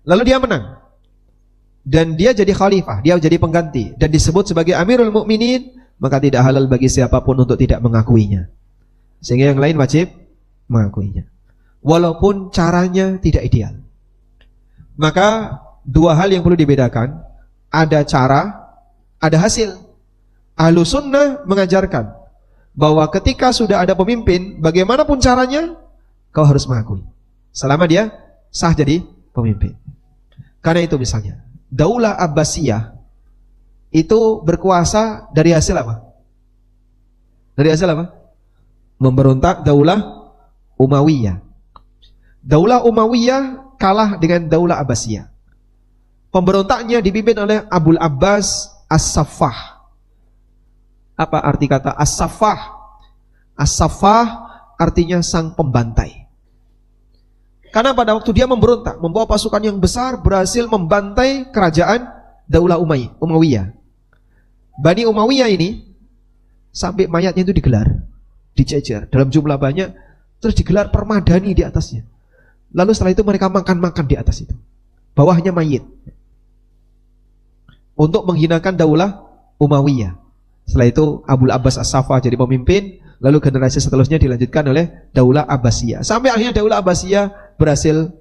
A: lalu dia menang dan dia jadi khalifah, dia jadi pengganti dan disebut sebagai amirul mu'minin, maka tidak halal bagi siapapun untuk tidak mengakuinya. Sehingga yang lain wajib mengakuinya, walaupun caranya tidak ideal. Maka dua hal yang perlu dibedakan. Ada cara, ada hasil. Ahlus sunnah mengajarkan bahwa ketika sudah ada pemimpin, bagaimanapun caranya, kau harus mengakui. Selama dia sah jadi pemimpin. Karena itu misalnya, Daulah Abbasiyah itu berkuasa dari hasil apa? Dari hasil apa? Memberontak Daulah Umayyah. Daulah Umayyah kalah dengan Daulah Abbasiyah. Pemberontaknya dipimpin oleh Abul Abbas As-Saffah. Apa arti kata As-Saffah? As-Saffah artinya sang pembantai. Karena pada waktu dia memberontak, membawa pasukan yang besar, berhasil membantai kerajaan Daulah Umayyah. Bani Umayyah ini sampai mayatnya itu digelar, dicecer dalam jumlah banyak, terus digelar permadani di atasnya. Lalu setelah itu mereka makan-makan di atas itu. Bawahnya mayit. Untuk menghinakan Daulah Umayyah. Setelah itu Abul Abbas As-Saffah jadi pemimpin, lalu generasi seterusnya dilanjutkan oleh Daulah Abbasiyah. Sampai akhirnya Daulah Abbasiyah berhasil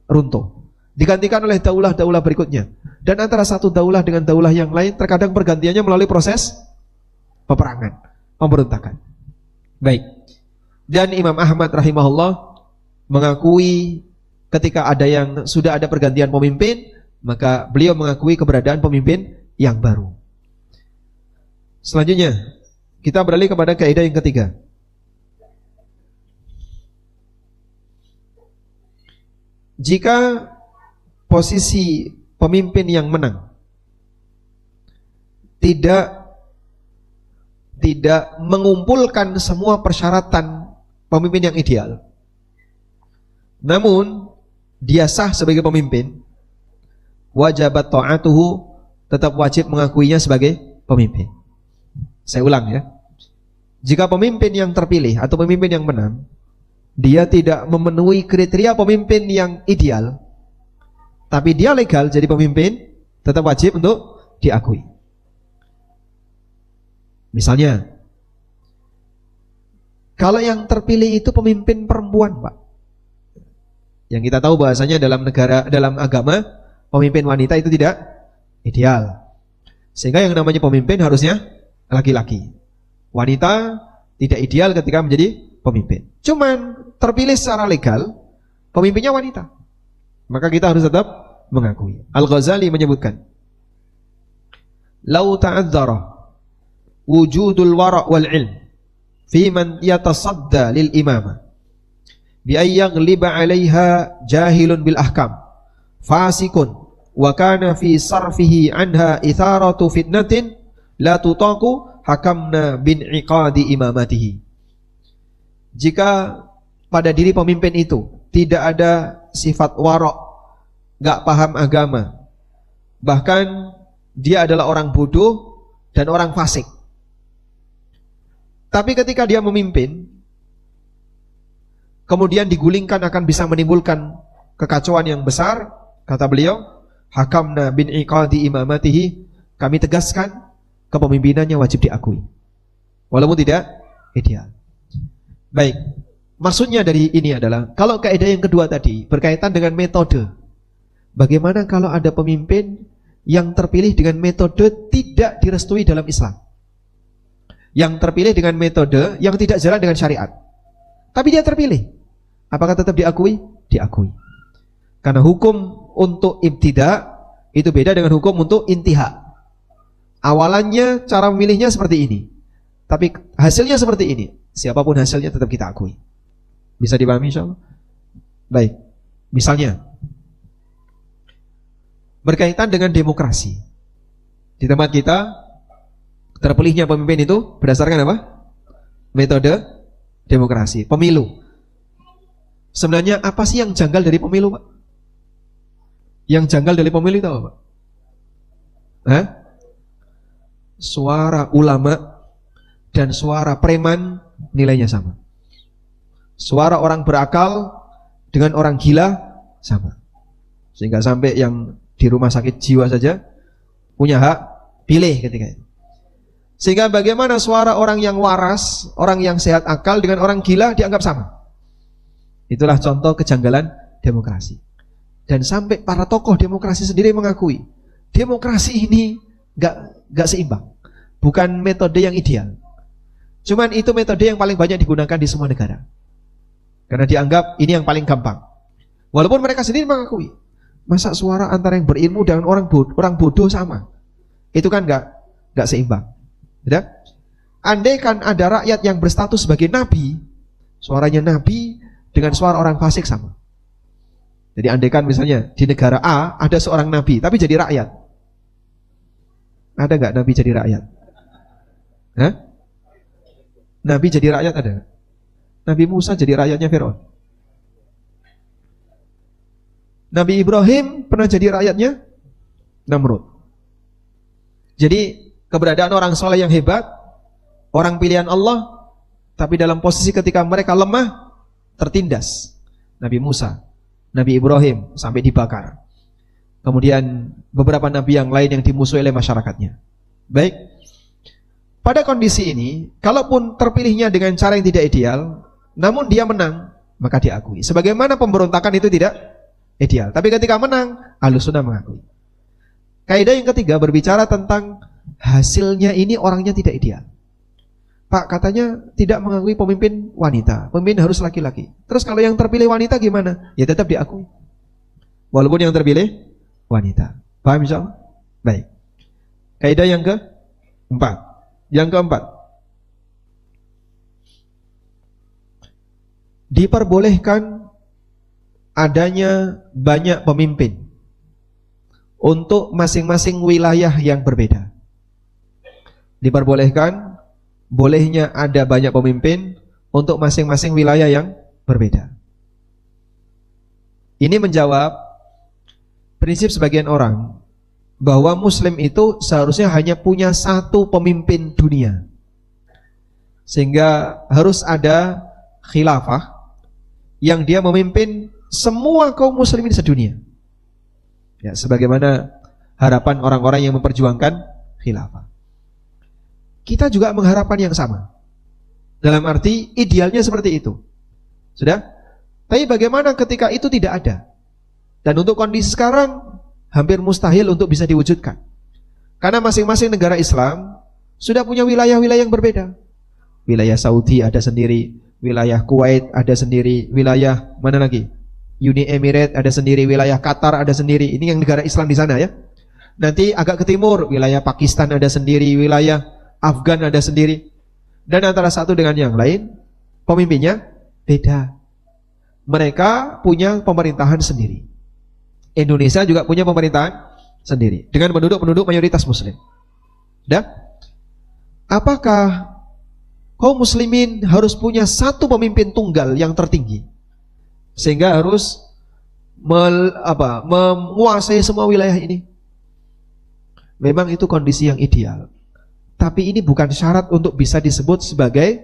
A: runtuh. Digantikan oleh daulah-daulah berikutnya. Dan antara satu daulah dengan daulah yang lain terkadang pergantiannya melalui proses peperangan, pemberontakan. Baik. Dan Imam Ahmad rahimahullah mengakui ketika ada yang sudah ada pergantian pemimpin, maka beliau mengakui keberadaan pemimpin yang baru. Selanjutnya, kita beralih kepada kaidah yang ketiga. Jika posisi pemimpin yang menang tidak mengumpulkan semua persyaratan pemimpin yang ideal, namun dia sah sebagai pemimpin, wajibat ta'atuhu, tetap wajib mengakuinya sebagai pemimpin. Saya ulang ya. Jika pemimpin yang terpilih atau pemimpin yang menang, dia tidak memenuhi kriteria pemimpin yang ideal, tapi dia legal jadi pemimpin, tetap wajib untuk diakui. Misalnya, kalau yang terpilih itu pemimpin perempuan, Pak. Yang kita tahu bahasanya dalam agama, pemimpin wanita itu tidak ideal. Sehingga yang namanya pemimpin harusnya laki-laki. Wanita tidak ideal ketika menjadi pemimpin. Cuman terpilih secara legal, pemimpinnya wanita. Maka kita harus tetap mengakui. Al-Ghazali menyebutkan, "Lau ta'adzara wujudul wara' wal ilm fi man yatasadda lil imamah bi ay yaghliba 'alaiha jahilun bil ahkam fasikun wa kana fi sarfihi anha itharatu fitnatin la tutaqu hakamna bin iqadi imamatihi." Jika pada diri pemimpin itu tidak ada sifat warok, gak paham agama, bahkan dia adalah orang bodoh dan orang fasik, tapi ketika dia memimpin kemudian digulingkan akan bisa menimbulkan kekacauan yang besar, kata beliau, hakamna bin iqadi imamatihi, kami tegaskan kepemimpinannya wajib diakui walaupun tidak ideal. Baik, maksudnya dari ini adalah, kalau kaidah yang kedua tadi berkaitan dengan metode, bagaimana kalau ada pemimpin yang terpilih dengan metode tidak direstui dalam Islam, yang terpilih dengan metode yang tidak jalan dengan syariat, tapi dia terpilih, apakah tetap diakui? Diakui. Karena hukum untuk ibtida itu beda dengan hukum untuk intihak. Awalannya cara memilihnya seperti ini, tapi hasilnya seperti ini. Siapapun hasilnya tetap kita akui. Bisa dipahami insyaallah? Baik. Misalnya berkaitan dengan demokrasi. Di tempat kita terpilihnya pemimpin itu berdasarkan apa? Metode demokrasi, pemilu. Sebenarnya apa sih yang janggal dari pemilu, Pak? Yang janggal dari pemilu itu apa, Pak? Hah? Suara ulama dan suara preman nilainya sama. Suara orang berakal dengan orang gila sama. Sehingga sampai yang di rumah sakit jiwa saja punya hak pilih ketika itu. Sehingga bagaimana suara orang yang waras, orang yang sehat akal dengan orang gila dianggap sama. Itulah contoh kejanggalan demokrasi. Dan sampai para tokoh demokrasi sendiri mengakui demokrasi ini nggak seimbang, bukan metode yang ideal. Cuman itu metode yang paling banyak digunakan di semua negara, karena dianggap ini yang paling gampang. Walaupun mereka sendiri mengakui, masa suara antara yang berilmu dan orang bodoh sama, itu kan nggak seimbang. Ya? Andai kan ada rakyat yang berstatus sebagai nabi, suaranya nabi dengan suara orang fasik sama. Jadi andaikan misalnya di negara A ada seorang nabi tapi jadi rakyat, ada nggak nabi jadi rakyat? Hah? Nabi jadi rakyat ada? Nabi Musa jadi rakyatnya Firaun. Nabi Ibrahim pernah jadi rakyatnya Namrud. Jadi keberadaan orang soleh yang hebat, orang pilihan Allah, tapi dalam posisi ketika mereka lemah, tertindas. Nabi Musa, Nabi Ibrahim sampai dibakar. Kemudian beberapa nabi yang lain yang dimusuhi oleh masyarakatnya. Baik, pada kondisi ini, kalaupun terpilihnya dengan cara yang tidak ideal, namun dia menang, maka diakui. Sebagaimana pemberontakan itu tidak ideal, tapi ketika menang, Ahlussunnah mengakui. Kaidah yang ketiga berbicara tentang hasilnya ini orangnya tidak ideal. Pak, katanya tidak mengakui pemimpin wanita, pemimpin harus laki-laki. Terus kalau yang terpilih wanita gimana? Ya tetap diakui, walaupun yang terpilih wanita. Paham insyaallah? Baik. Kaidah yang keempat. Yang keempat, diperbolehkan adanya banyak pemimpin untuk masing-masing wilayah yang berbeda. Diperbolehkan bolehnya ada banyak pemimpin untuk masing-masing wilayah yang berbeda. Ini menjawab prinsip sebagian orang bahwa Muslim itu seharusnya hanya punya satu pemimpin dunia, sehingga harus ada khilafah yang dia memimpin semua kaum muslimin sedunia. Ya, sebagaimana harapan orang-orang yang memperjuangkan khilafah. Kita juga mengharapkan yang sama. Dalam arti idealnya seperti itu. Sudah? Tapi bagaimana ketika itu tidak ada? Dan untuk kondisi sekarang hampir mustahil untuk bisa diwujudkan. Karena masing-masing negara Islam sudah punya wilayah-wilayah yang berbeda. Wilayah Saudi ada sendiri, wilayah Kuwait ada sendiri, wilayah mana lagi? Uni Emirat ada sendiri, wilayah Qatar ada sendiri. Ini yang negara Islam di sana ya. Nanti agak ke timur, wilayah Pakistan ada sendiri, wilayah Afgan ada sendiri. Dan antara satu dengan yang lain, pemimpinnya beda. Mereka punya pemerintahan sendiri. Indonesia juga punya pemerintahan sendiri dengan penduduk-penduduk mayoritas muslim. Dan apakah kaum muslimin harus punya satu pemimpin tunggal yang tertinggi sehingga harus menguasai semua wilayah ini? Memang itu kondisi yang ideal, tapi ini bukan syarat untuk bisa disebut sebagai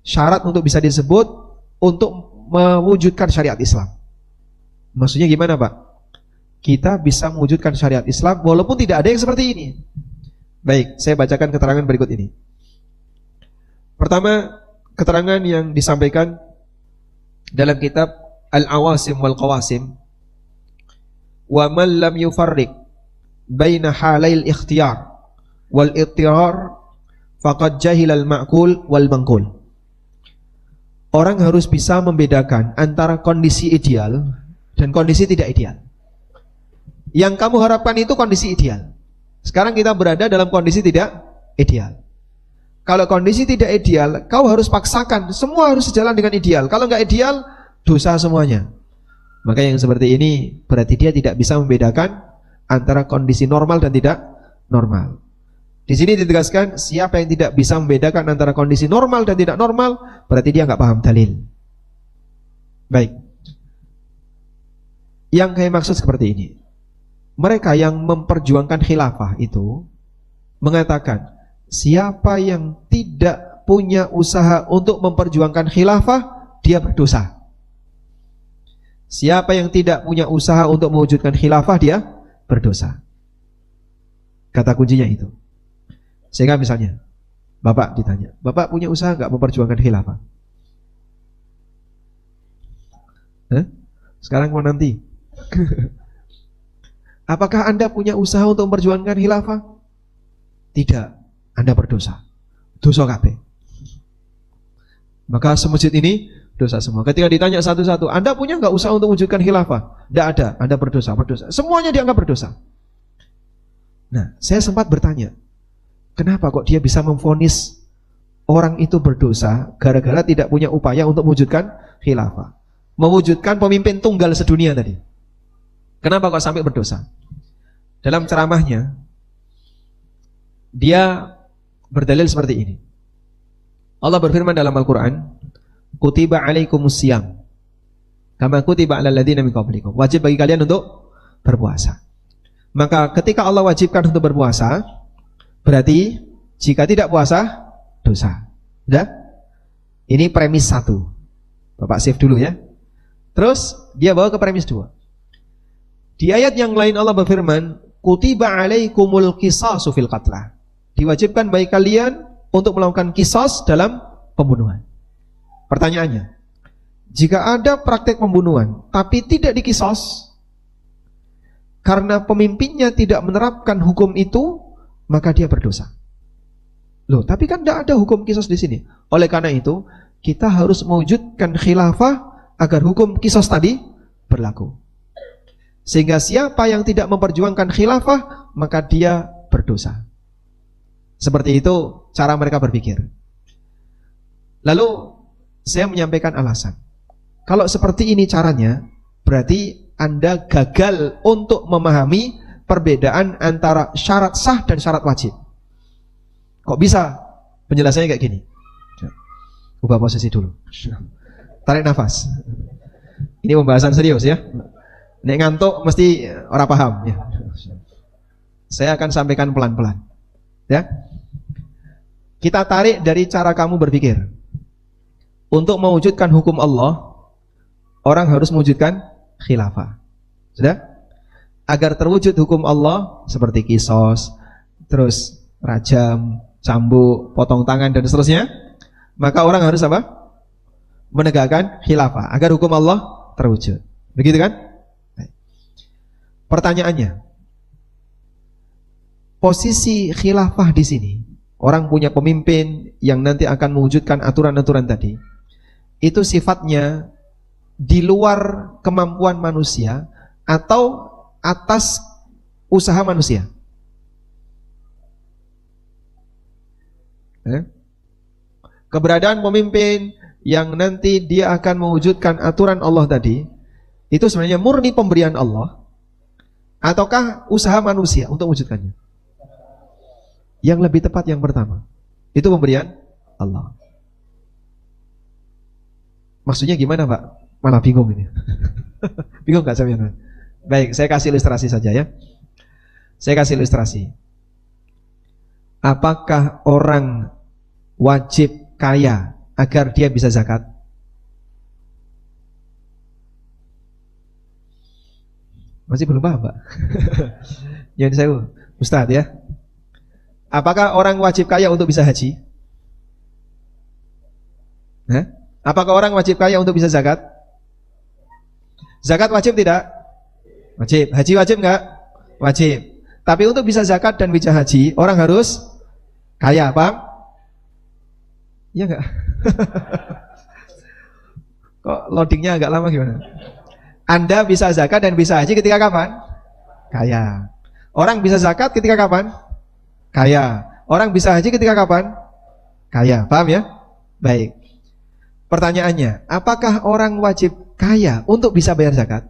A: syarat untuk bisa disebut untuk mewujudkan syariat Islam. Maksudnya gimana Pak? Kita bisa mewujudkan syariat Islam walaupun tidak ada yang seperti ini. Baik, saya bacakan keterangan berikut ini. Pertama, keterangan yang disampaikan dalam kitab Al-Awasim wal Qawasim. Wa man lam yufarriq baina halail ikhtiyar wal ittirar faqad jahilal ma'kul wal mangkul. Orang harus bisa membedakan antara kondisi ideal dan kondisi tidak ideal. Yang kamu harapkan itu kondisi ideal. Sekarang kita berada dalam kondisi tidak ideal. Kalau kondisi tidak ideal, kau harus paksakan semua harus sejalan dengan ideal. Kalau nggak ideal, dosa semuanya. Maka yang seperti ini berarti dia tidak bisa membedakan antara kondisi normal dan tidak normal. Di sini ditegaskan siapa yang tidak bisa membedakan antara kondisi normal dan tidak normal, berarti dia nggak paham dalil. Baik. Yang saya maksud seperti ini. Mereka yang memperjuangkan khilafah itu mengatakan siapa yang tidak punya usaha untuk memperjuangkan khilafah, dia berdosa. Siapa yang tidak punya usaha untuk mewujudkan khilafah, dia berdosa. Kata kuncinya itu. Sehingga misalnya Bapak ditanya, Bapak punya usaha nggak memperjuangkan khilafah? Sekarang mau nanti Apakah Anda punya usaha untuk memperjuangkan khilafah? Tidak, Anda berdosa. Dosa kabeh. Maka semasjid ini dosa semua. Ketika ditanya satu-satu, Anda punya nggak usaha untuk mewujudkan khilafah? Tidak ada, Anda berdosa. Semuanya dianggap berdosa. Nah, saya sempat bertanya, kenapa kok dia bisa memvonis orang itu berdosa gara-gara tidak punya upaya untuk mewujudkan khilafah, mewujudkan pemimpin tunggal sedunia tadi? Kenapa kok sampai berdosa? Dalam ceramahnya, dia berdalil seperti ini. Allah berfirman dalam Al-Quran, Kutiba alaikumusiyam kama kutiba alal ladzina min qablikum. Wajib bagi kalian untuk berpuasa. Maka ketika Allah wajibkan untuk berpuasa, berarti jika tidak puasa, dosa. Sudah? Ini premis 1. Bapak save dulu ya. Terus dia bawa ke premis 2. Di ayat yang lain Allah berfirman, Kutiba alaikumul qisasu fil qatlah. Diwajibkan bagi kalian untuk melakukan qisas dalam pembunuhan. Pertanyaannya, jika ada praktek pembunuhan tapi tidak dikisos karena pemimpinnya tidak menerapkan hukum itu, maka dia berdosa. Loh, tapi kan tidak ada hukum kisos di sini. Oleh karena itu, kita harus mewujudkan khilafah agar hukum kisos tadi berlaku. Sehingga siapa yang tidak memperjuangkan khilafah, maka dia berdosa. Seperti itu cara mereka berpikir. Lalu saya menyampaikan alasan. Kalau seperti ini caranya, berarti Anda gagal untuk memahami perbedaan antara syarat sah dan syarat wajib. Kok bisa? Penjelasannya kayak gini. Ubah posisi dulu. Tarik nafas. Ini pembahasan serius ya. Nek ngantuk mesti orang paham ya. Saya akan sampaikan pelan-pelan. Ya. Kita tarik dari cara kamu berpikir. Untuk mewujudkan hukum Allah, orang harus mewujudkan khilafah. Sudah? Agar terwujud hukum Allah seperti kisos, terus rajam, cambuk, potong tangan dan seterusnya, maka orang harus apa? Menegakkan khilafah agar hukum Allah terwujud. Begitu kan? Pertanyaannya, posisi khilafah di sini, orang punya pemimpin yang nanti akan mewujudkan aturan-aturan tadi, itu sifatnya di luar kemampuan manusia atau atas usaha manusia? Keberadaan pemimpin yang nanti dia akan mewujudkan aturan Allah tadi, itu sebenarnya murni pemberian Allah ataukah usaha manusia untuk mewujudkannya? Yang lebih tepat yang pertama. Itu pemberian Allah. Maksudnya gimana, Pak? Malah bingung ini. Bingung gak sampean? Baik, saya kasih ilustrasi saja ya. Saya kasih ilustrasi. Apakah orang wajib kaya agar dia bisa zakat? Masih belum paham, Pak? Jangan saya Ustadz ya. Apakah orang wajib kaya untuk bisa haji? Hah? Apakah orang wajib kaya untuk bisa zakat? Zakat wajib tidak? Wajib. Haji wajib enggak? Wajib. Tapi untuk bisa zakat dan bisa haji, orang harus kaya, paham? Iya enggak? Kok loadingnya agak lama gimana? Anda bisa zakat dan bisa haji ketika kapan? Kaya. Orang bisa zakat ketika kapan? Kaya. Orang bisa haji ketika kapan? Kaya. Paham ya? Baik. Pertanyaannya, apakah orang wajib kaya untuk bisa bayar zakat?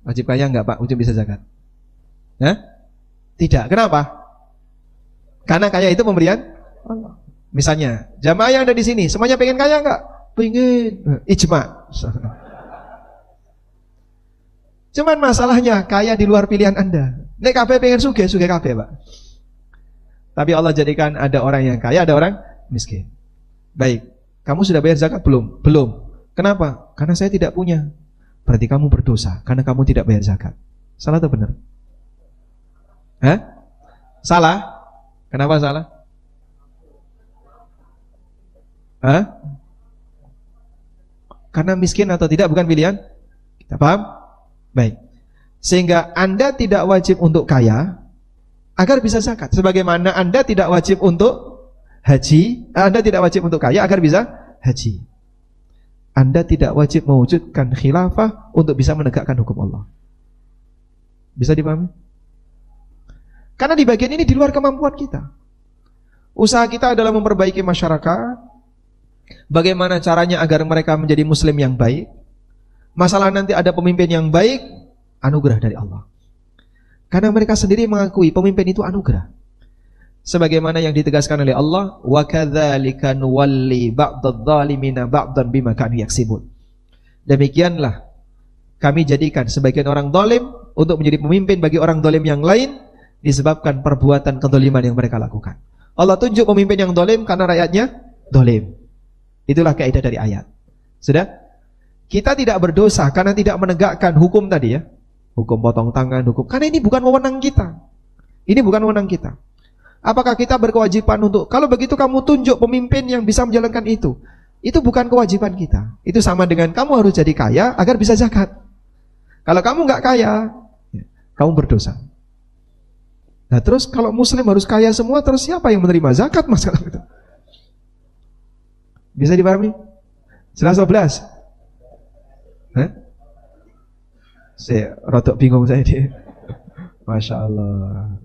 A: Wajib kaya enggak, Pak? Wajib bisa zakat? Hah? Tidak. Kenapa? Karena kaya itu pemberian Allah. Misalnya, jamaah yang ada di sini, semuanya pengen kaya enggak? Pengen. Ijma. Cuman masalahnya kaya di luar pilihan Anda. Nek kabeh pengen sugih kabeh, Pak. Tapi Allah jadikan ada orang yang kaya, ada orang miskin. Baik, kamu sudah bayar zakat belum? Belum. Kenapa? Karena saya tidak punya. Berarti kamu berdosa karena kamu tidak bayar zakat. Salah atau benar? Hah? Salah? Kenapa salah? Hah? Karena miskin atau tidak bukan pilihan kita, paham? Baik. Sehingga Anda tidak wajib untuk kaya agar bisa zakat. Sebagaimana Anda tidak wajib untuk haji, Anda tidak wajib untuk kaya agar bisa haji. Anda tidak wajib mewujudkan khilafah untuk bisa menegakkan hukum Allah. Bisa dipahami? Karena di bagian ini di luar kemampuan kita. Usaha kita adalah memperbaiki masyarakat. Bagaimana caranya agar mereka menjadi muslim yang baik. Masalah nanti ada pemimpin yang baik, anugerah dari Allah. Karena mereka sendiri mengakui pemimpin itu anugerah. Sebagaimana yang ditegaskan oleh Allah, wa kadzalika nuwalli ba'dadh-dhalimina ba'dhan bima kanu yaksibun. Demikianlah kami jadikan sebagian orang zalim untuk menjadi pemimpin bagi orang zalim yang lain disebabkan perbuatan kezaliman yang mereka lakukan. Allah tunjuk pemimpin yang zalim karena rakyatnya zalim. Itulah kaidah dari ayat. Sudah? Kita tidak berdosa karena tidak menegakkan hukum tadi ya. Hukum potong tangan, hukum. Karena ini bukan wewenang kita. Ini bukan wewenang kita. Apakah kita berkewajiban untuk, kalau begitu kamu tunjuk pemimpin yang bisa menjalankan itu. Itu bukan kewajiban kita. Itu sama dengan kamu harus jadi kaya agar bisa zakat. Kalau kamu nggak kaya, kamu berdosa. Nah terus kalau muslim harus kaya semua, terus siapa yang menerima zakat masalah itu? Bisa dipahami? Jelas 12? Hah? Saya rotok bingung saya ini. Masya Allah.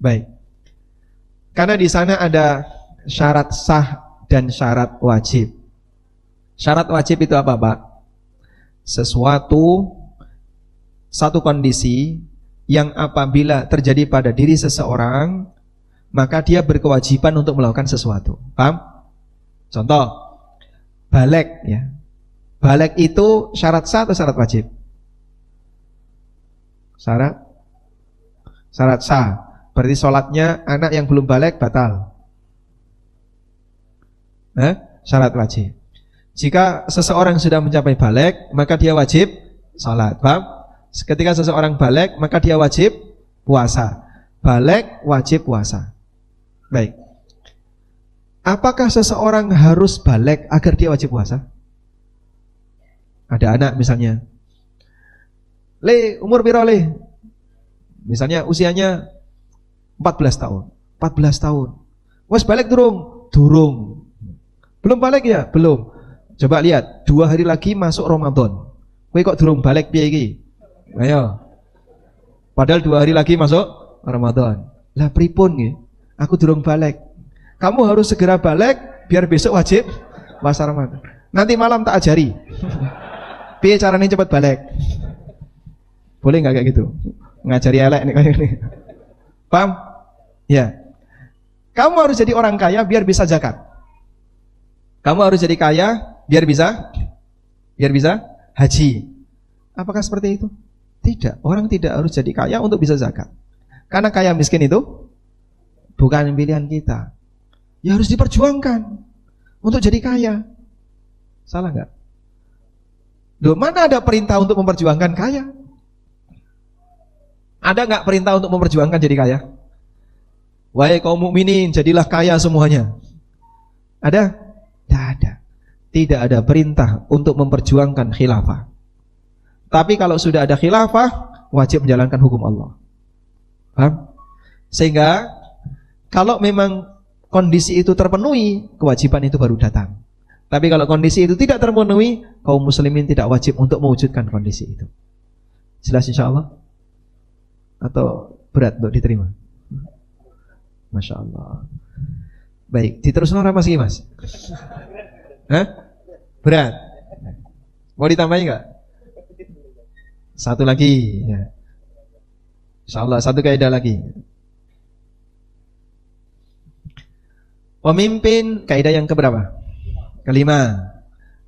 A: Baik. Karena di sana ada syarat sah dan syarat wajib. Syarat wajib itu apa, Pak? Satu kondisi yang apabila terjadi pada diri seseorang, maka dia berkewajiban untuk melakukan sesuatu. Paham? Contoh, balik ya. Balik itu syarat sah atau syarat wajib? Syarat sah. Berarti sholatnya anak yang belum balik batal. Syarat wajib. Jika seseorang sudah mencapai balik, maka dia wajib sholat. Paham? Ketika seseorang balik, maka dia wajib puasa. Balik wajib puasa. Baik. Apakah seseorang harus balik agar dia wajib puasa? Ada anak misalnya, umur piro le? Misalnya usianya 14 tahun. 14 tahun. Wes balik durung? Durung. Belum balik ya? Belum. Coba lihat, 2 hari lagi masuk Ramadan. Kowe kok durung balik piye iki? Ayo. Padahal 2 hari lagi masuk Ramadan. Lah pripun nggih? Aku durung balik. Kamu harus segera balik biar besok wajib puasa Ramadan. Nanti malam tak ajari. Piye caranya cepat balik? Boleh enggak kayak gitu? Ngajari elek nih kayak gini. Paham? Ya. Kamu harus jadi orang kaya biar bisa zakat. Kamu harus jadi kaya biar bisa haji. Apakah seperti itu? Tidak. Orang tidak harus jadi kaya untuk bisa zakat. Karena kaya miskin itu bukan pilihan kita. Ya harus diperjuangkan untuk jadi kaya. Salah enggak? Loh, mana ada perintah untuk memperjuangkan kaya? Ada enggak perintah untuk memperjuangkan jadi kaya? Wahai kaum mukminin, jadilah kaya semuanya. Ada? Tidak ada. Tidak ada perintah untuk memperjuangkan khilafah. Tapi kalau sudah ada khilafah, wajib menjalankan hukum Allah. Paham? Sehingga kalau memang kondisi itu terpenuhi, kewajiban itu baru datang. Tapi kalau kondisi itu tidak terpenuhi, kaum muslimin tidak wajib untuk mewujudkan kondisi itu. Jelas insya Allah? Atau berat untuk diterima? Masya Allah. Baik, diteruskan apa sih mas? Hah? Berat? Mau ditambahin enggak? Satu lagi ya. Insya Allah, satu kaidah lagi. Pemimpin, kaidah yang keberapa? Kelima.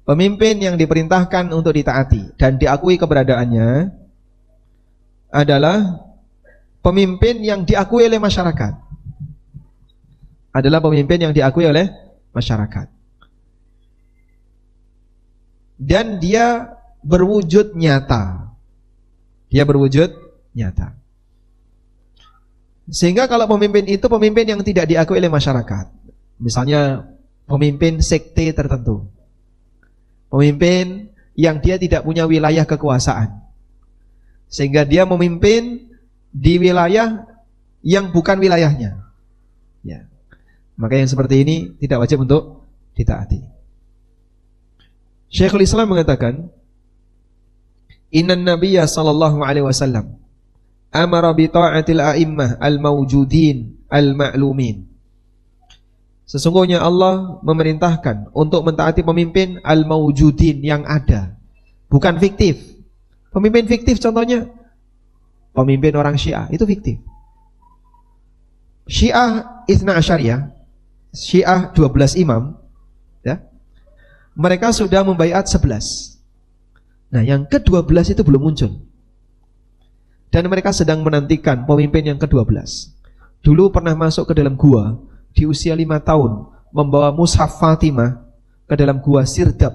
A: Pemimpin yang diperintahkan untuk ditaati dan diakui keberadaannya adalah pemimpin yang diakui oleh masyarakat. Adalah pemimpin yang diakui oleh masyarakat. Dan dia berwujud nyata. Dia berwujud nyata. Sehingga kalau pemimpin itu pemimpin yang tidak diakui oleh masyarakat. Misalnya pemimpin sekte tertentu. Pemimpin yang dia tidak punya wilayah kekuasaan, sehingga dia memimpin di wilayah yang bukan wilayahnya. Ya. Maka yang seperti ini tidak wajib untuk ditaati. Syekhul Islam mengatakan, Innan Nabiyya sallallahu alaihi wasallam amara bi ta'atil a'immah al-mawjudin al-ma'lumin. Sesungguhnya Allah memerintahkan untuk mentaati pemimpin al-mawjudin yang ada, bukan fiktif. Pemimpin fiktif contohnya pemimpin orang Syiah, itu fiktif. Syiah Itsna Asyariyah, Syiah 12 imam, ya. Mereka sudah membaiat 11. Nah, yang ke-12 itu belum muncul. Dan mereka sedang menantikan pemimpin yang ke-12. Dulu pernah masuk ke dalam gua di usia 5 tahun, membawa mushaf Fatimah ke dalam gua Sirdab.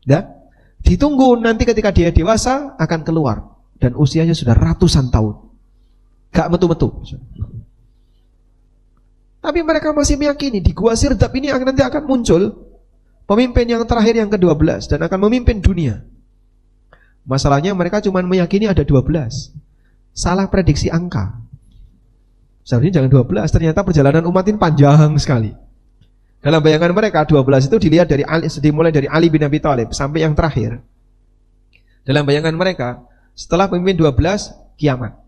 A: Ya, ditunggu nanti ketika dia dewasa akan keluar, dan usianya sudah ratusan tahun. Gak metu-metu. Tapi mereka masih meyakini di gua Sirdab ini nanti akan muncul pemimpin yang terakhir yang ke-12 dan akan memimpin dunia. Masalahnya mereka cuma meyakini ada 12. Salah prediksi angka. Seharusnya jangan 12, ternyata perjalanan umat ini panjang sekali. Dalam bayangan mereka 12 itu dilihat dimulai dari Ali bin Abi Thalib sampai yang terakhir. Dalam bayangan mereka, setelah pemimpin 12, kiamat.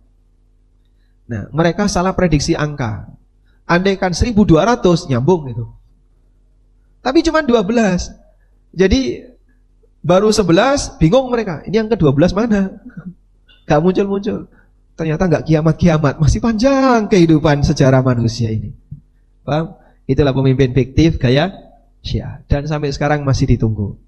A: Nah, mereka salah prediksi angka. Andaikan 1200 nyambung itu. Tapi cuma 12. Jadi baru 11 bingung mereka. Ini yang ke-12 mana? Gak muncul-muncul. Ternyata gak kiamat-kiamat. Masih panjang kehidupan sejarah manusia ini. Paham? Itulah pemimpin fiktif gaya Syiah. Dan sampai sekarang masih ditunggu.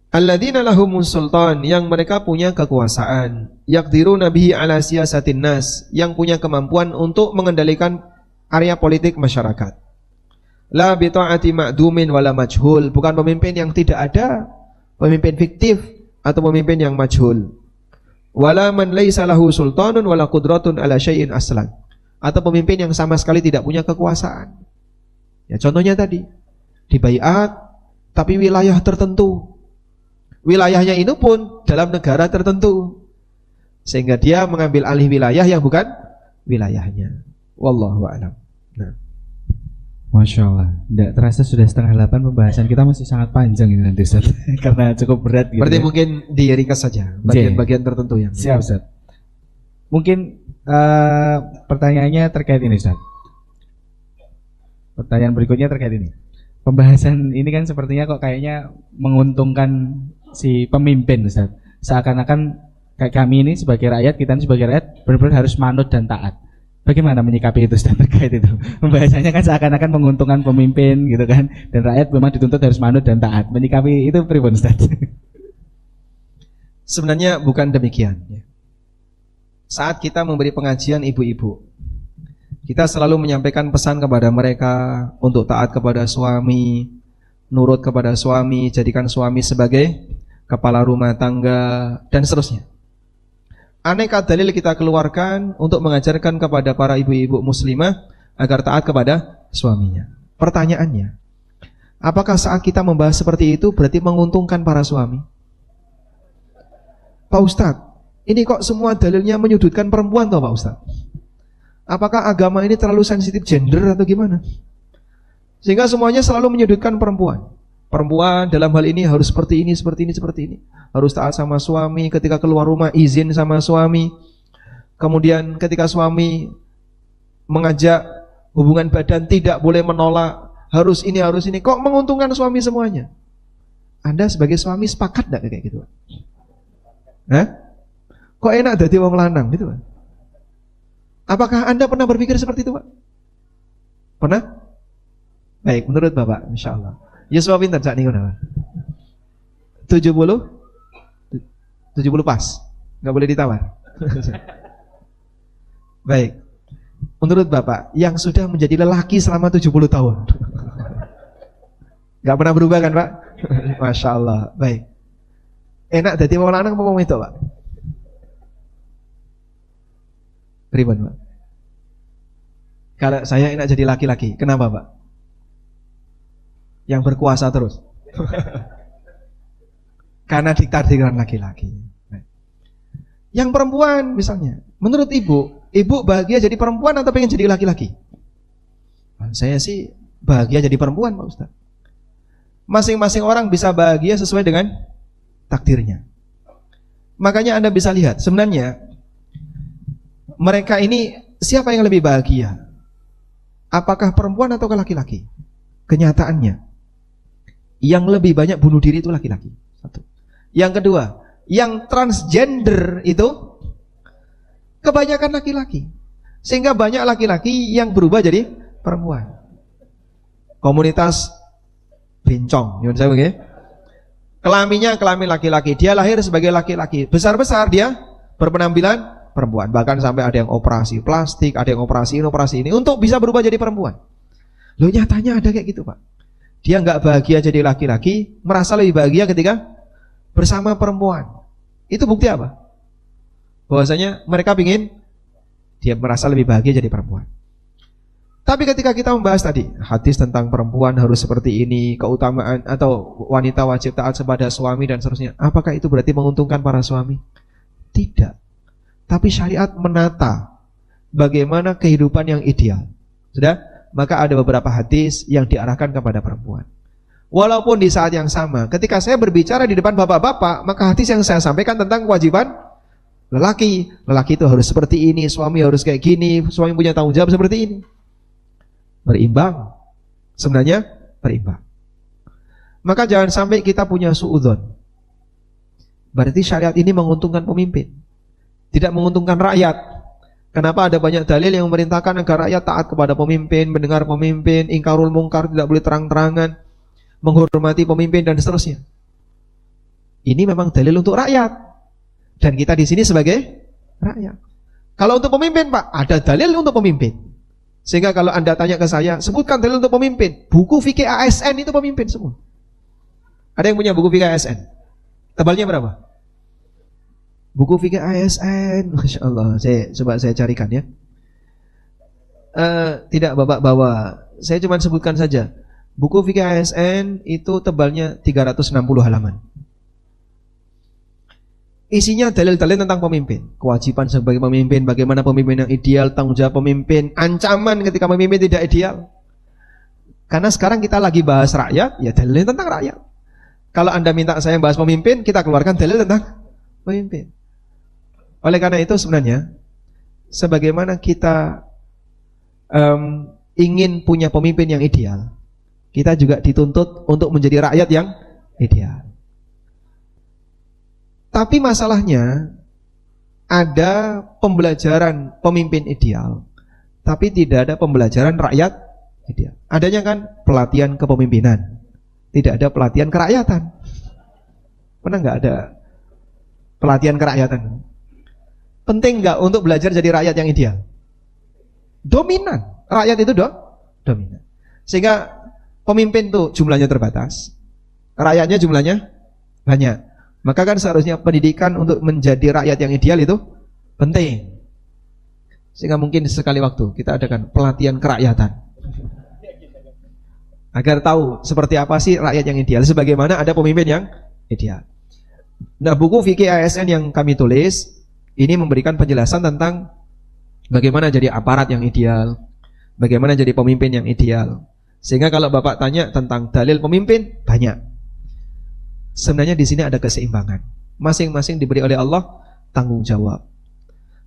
A: Alladzina lahumus sultan, yang mereka punya kekuasaan, yaqdiruna bihi ala siyasatin nas, yang punya kemampuan untuk mengendalikan area politik masyarakat. La bi ta'ati ma'dumin wala majhul, bukan pemimpin yang tidak ada, pemimpin fiktif atau pemimpin yang majhul. Wala man laisa lahu sultanun wala qudratun ala syai'in aslan, atau pemimpin yang sama sekali tidak punya kekuasaan. Ya, contohnya tadi, dibaiat tapi wilayah tertentu. Wilayahnya itu pun dalam negara tertentu, sehingga dia mengambil alih wilayah yang bukan wilayahnya. Wallahu a'lam. Nah,
B: Masya Allah, tidak terasa sudah 7:30 pembahasan kita masih sangat panjang ini nanti Ustaz. Karena cukup berat gitu.
A: Berarti
B: ya.
A: mungkin diringkas saja bagian-bagian tertentu yang.
B: Siap Ustaz. Mungkin pertanyaannya terkait ini Ustaz. Pertanyaan berikutnya terkait ini. Pembahasan ini kan sepertinya kok kayaknya menguntungkan si pemimpin Ustaz. Seakan-akan kayak kami ini sebagai rakyat, kita ini sebagai rakyat benar-benar harus manut dan taat. Bagaimana menyikapi itu Ustaz terkait itu? Pembahasannya kan seakan-akan menguntungkan pemimpin gitu kan, dan rakyat memang dituntut harus manut dan taat. Menyikapi itu pripun Ustaz?
A: Sebenarnya bukan demikian. Saat kita memberi pengajian ibu-ibu, kita selalu menyampaikan pesan kepada mereka untuk taat kepada suami, nurut kepada suami, jadikan suami sebagai kepala rumah tangga, dan seterusnya. Aneka dalil kita keluarkan untuk mengajarkan kepada para ibu-ibu muslimah agar taat kepada suaminya. Pertanyaannya, apakah saat kita membahas seperti itu berarti menguntungkan para suami? Pak Ustadz, ini kok semua dalilnya menyudutkan perempuan toh Pak Ustadz? Apakah agama ini terlalu sensitif gender atau gimana? Sehingga semuanya selalu menyudutkan perempuan. Perempuan dalam hal ini harus seperti ini, seperti ini, seperti ini. Harus taat sama suami, ketika keluar rumah izin sama suami. Kemudian ketika suami mengajak hubungan badan tidak boleh menolak, harus ini, harus ini. Kok menguntungkan suami semuanya? Anda sebagai suami sepakat enggak kayak gitu? Hah? Kok enak jadi wong lanang gitu, Pak? Apakah Anda pernah berpikir seperti itu, Pak? Pernah? Baik, menurut Bapak, insyaallah. Yusuf pinter sak niku napa? 70? 70 pas. Enggak boleh ditawar. Baik. Menurut Bapak, yang sudah menjadi lelaki selama 70 tahun. Enggak pernah berubah kan, Pak? Masya Allah. Baik. Enak dadi wong lanang apa wong wedok, Pak? Pripun, Pak? Kalau saya enak jadi laki-laki, kenapa, Pak? Yang berkuasa terus. Karena ditakdirkan laki-laki. Yang perempuan misalnya, menurut ibu bahagia jadi perempuan atau pengen jadi laki-laki? Saya sih bahagia jadi perempuan, Pak Ustaz. Masing-masing orang bisa bahagia sesuai dengan takdirnya. Makanya Anda bisa lihat, sebenarnya mereka ini siapa yang lebih bahagia? Apakah perempuan atau laki-laki? Kenyataannya, yang lebih banyak bunuh diri itu laki-laki. Satu. Yang kedua, yang transgender itu kebanyakan laki-laki. Sehingga banyak laki-laki yang berubah jadi perempuan. Komunitas bencong, nyuwun sewu nggih. Kelaminnya kelamin laki-laki, dia lahir sebagai laki-laki. Besar-besar dia berpenampilan perempuan. Bahkan sampai ada yang operasi plastik, ada yang operasi ini untuk bisa berubah jadi perempuan. Loh, nyatanya ada kayak gitu, Pak. Dia nggak bahagia jadi laki-laki, merasa lebih bahagia ketika bersama perempuan. Itu bukti apa? Bahwasanya mereka ingin dia merasa lebih bahagia jadi perempuan. Tapi ketika kita membahas tadi hadis tentang perempuan harus seperti ini, keutamaan atau wanita wajib taat kepada suami dan seterusnya, apakah itu berarti menguntungkan para suami? Tidak. Tapi syariat menata bagaimana kehidupan yang ideal. Sudah? Maka ada beberapa hadis yang diarahkan kepada perempuan. Walaupun di saat yang sama, ketika saya berbicara di depan bapak-bapak, maka hadis yang saya sampaikan tentang kewajiban lelaki. Lelaki itu harus seperti ini, suami harus kayak gini, suami punya tanggung jawab seperti ini. Berimbang. Sebenarnya berimbang. Maka jangan sampai kita punya suudzon. Berarti syariat ini menguntungkan pemimpin, tidak menguntungkan rakyat. Kenapa ada banyak dalil yang memerintahkan agar rakyat taat kepada pemimpin, mendengar pemimpin, ingkarul mungkar, tidak boleh terang-terangan, menghormati pemimpin dan seterusnya. Ini memang dalil untuk rakyat. Dan kita di sini sebagai rakyat. Kalau untuk pemimpin, Pak, ada dalil untuk pemimpin. Sehingga kalau Anda tanya ke saya, sebutkan dalil untuk pemimpin. Buku fikih ASN itu pemimpin semua. Ada yang punya buku fikih ASN? Tebalnya berapa? Buku fikih ASN, Masya Allah. Coba saya carikan ya. Tidak Bapak bawa. Saya cuma sebutkan saja. Buku fikih ASN itu tebalnya 360 halaman. Isinya dalil-dalil tentang pemimpin, kewajiban sebagai pemimpin, bagaimana pemimpin yang ideal, tanggung jawab pemimpin, ancaman ketika pemimpin tidak ideal. Karena sekarang kita lagi bahas rakyat, ya dalil tentang rakyat. Kalau Anda minta saya bahas pemimpin, kita keluarkan dalil tentang pemimpin. Oleh karena itu sebenarnya, sebagaimana kita ingin punya pemimpin yang ideal, kita juga dituntut untuk menjadi rakyat yang ideal. Tapi masalahnya ada pembelajaran pemimpin ideal, tapi tidak ada pembelajaran rakyat ideal. Adanya kan pelatihan kepemimpinan, tidak ada pelatihan kerakyatan. Pernah nggak ada pelatihan kerakyatan? Penting nggak untuk belajar jadi rakyat yang ideal? Dominan, rakyat itu dominan. Sehingga pemimpin tuh jumlahnya terbatas, rakyatnya jumlahnya banyak. Maka kan seharusnya pendidikan untuk menjadi rakyat yang ideal itu penting. Sehingga mungkin sekali waktu kita adakan pelatihan kerakyatan, agar tahu seperti apa sih rakyat yang ideal, sebagaimana ada pemimpin yang ideal. Nah, buku fikih ASN yang kami tulis ini memberikan penjelasan tentang bagaimana jadi aparat yang ideal, bagaimana jadi pemimpin yang ideal. Sehingga kalau Bapak tanya tentang dalil pemimpin, banyak. Sebenarnya di sini ada keseimbangan. Masing-masing diberi oleh Allah tanggung jawab.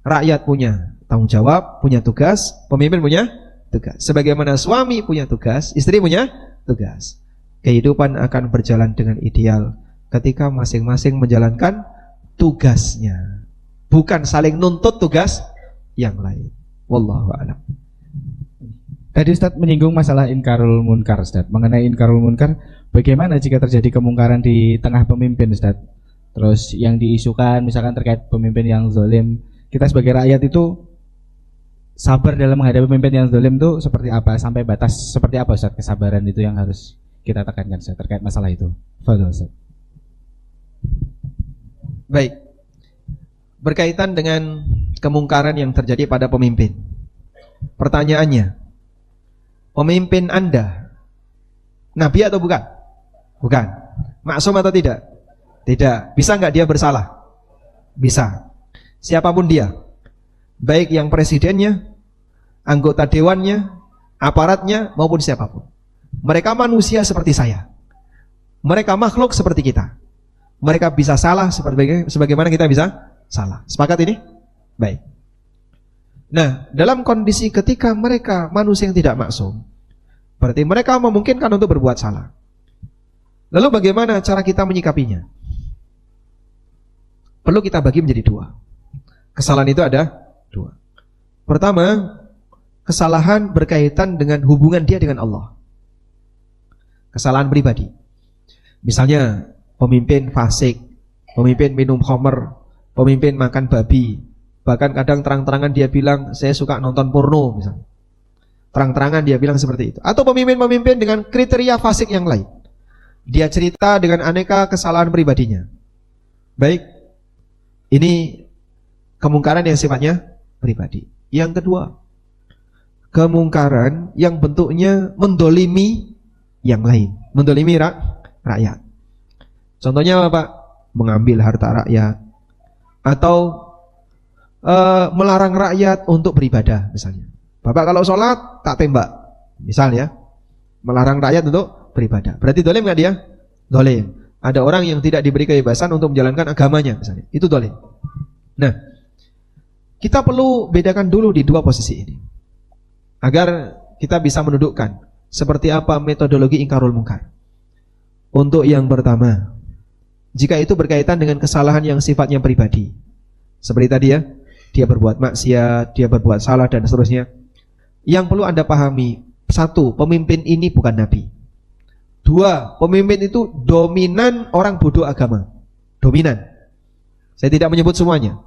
A: Rakyat punya tanggung jawab, punya tugas, pemimpin punya tugas. Sebagaimana suami punya tugas, istri punya tugas. Kehidupan akan berjalan dengan ideal ketika masing-masing menjalankan tugasnya, bukan saling nuntut tugas yang lain. Wallahu a'lam.
B: Tadi Ustaz menyinggung masalah inkarul munkar, Ustaz. Mengenai inkarul munkar, bagaimana jika terjadi kemungkaran di tengah pemimpin, Ustaz? Terus yang diisukan misalkan terkait pemimpin yang zalim, kita sebagai rakyat itu sabar dalam menghadapi pemimpin yang zalim itu seperti apa? Sampai batas seperti apa, Ustaz? Kesabaran itu yang harus kita tekankan, Ustaz, terkait masalah itu. Fadhil, Ustaz.
A: Baik. Berkaitan dengan kemungkaran yang terjadi pada pemimpin. Pertanyaannya, pemimpin Anda Nabi atau bukan? Bukan. Maksum atau tidak? Tidak. Bisa nggak dia bersalah? Bisa. Siapapun dia, baik yang presidennya, anggota dewannya, aparatnya, maupun siapapun. Mereka manusia seperti saya. Mereka makhluk seperti kita. Mereka bisa salah sebagaimana kita bisa salah. Sepakat ini? Baik. Nah, dalam kondisi ketika mereka manusia yang tidak maksum, berarti mereka memungkinkan untuk berbuat salah. Lalu bagaimana cara kita menyikapinya? Perlu kita bagi menjadi dua. Kesalahan itu ada dua. Pertama, kesalahan berkaitan dengan hubungan dia dengan Allah. Kesalahan pribadi. Misalnya, pemimpin fasik, pemimpin minum khamr, pemimpin makan babi, bahkan kadang terang-terangan dia bilang, saya suka nonton porno misalnya. Terang-terangan dia bilang seperti itu. Atau pemimpin-pemimpin dengan kriteria fasik yang lain. Dia cerita dengan aneka kesalahan pribadinya. Baik, ini kemungkaran yang sifatnya pribadi. Yang kedua, kemungkaran yang bentuknya mendolimi yang lain. Mendolimi rakyat. Contohnya apa, Pak? Mengambil harta rakyat. Atau melarang rakyat untuk beribadah misalnya. Bapak kalau sholat tak tembak, misalnya. Melarang rakyat untuk beribadah. Berarti dolim nggak dia? Dolim. Ada orang yang tidak diberi kebebasan untuk menjalankan agamanya misalnya. Itu dolim. Nah, kita perlu bedakan dulu di dua posisi ini, agar kita bisa mendudukkan seperti apa metodologi ingkarul munkar. Untuk yang pertama, jika itu berkaitan dengan kesalahan yang sifatnya pribadi, seperti tadi ya, dia berbuat maksiat, dia berbuat salah dan seterusnya. Yang perlu Anda pahami, satu, pemimpin ini bukan nabi. Dua, pemimpin itu dominan orang bodoh agama. Dominan. Saya tidak menyebut semuanya.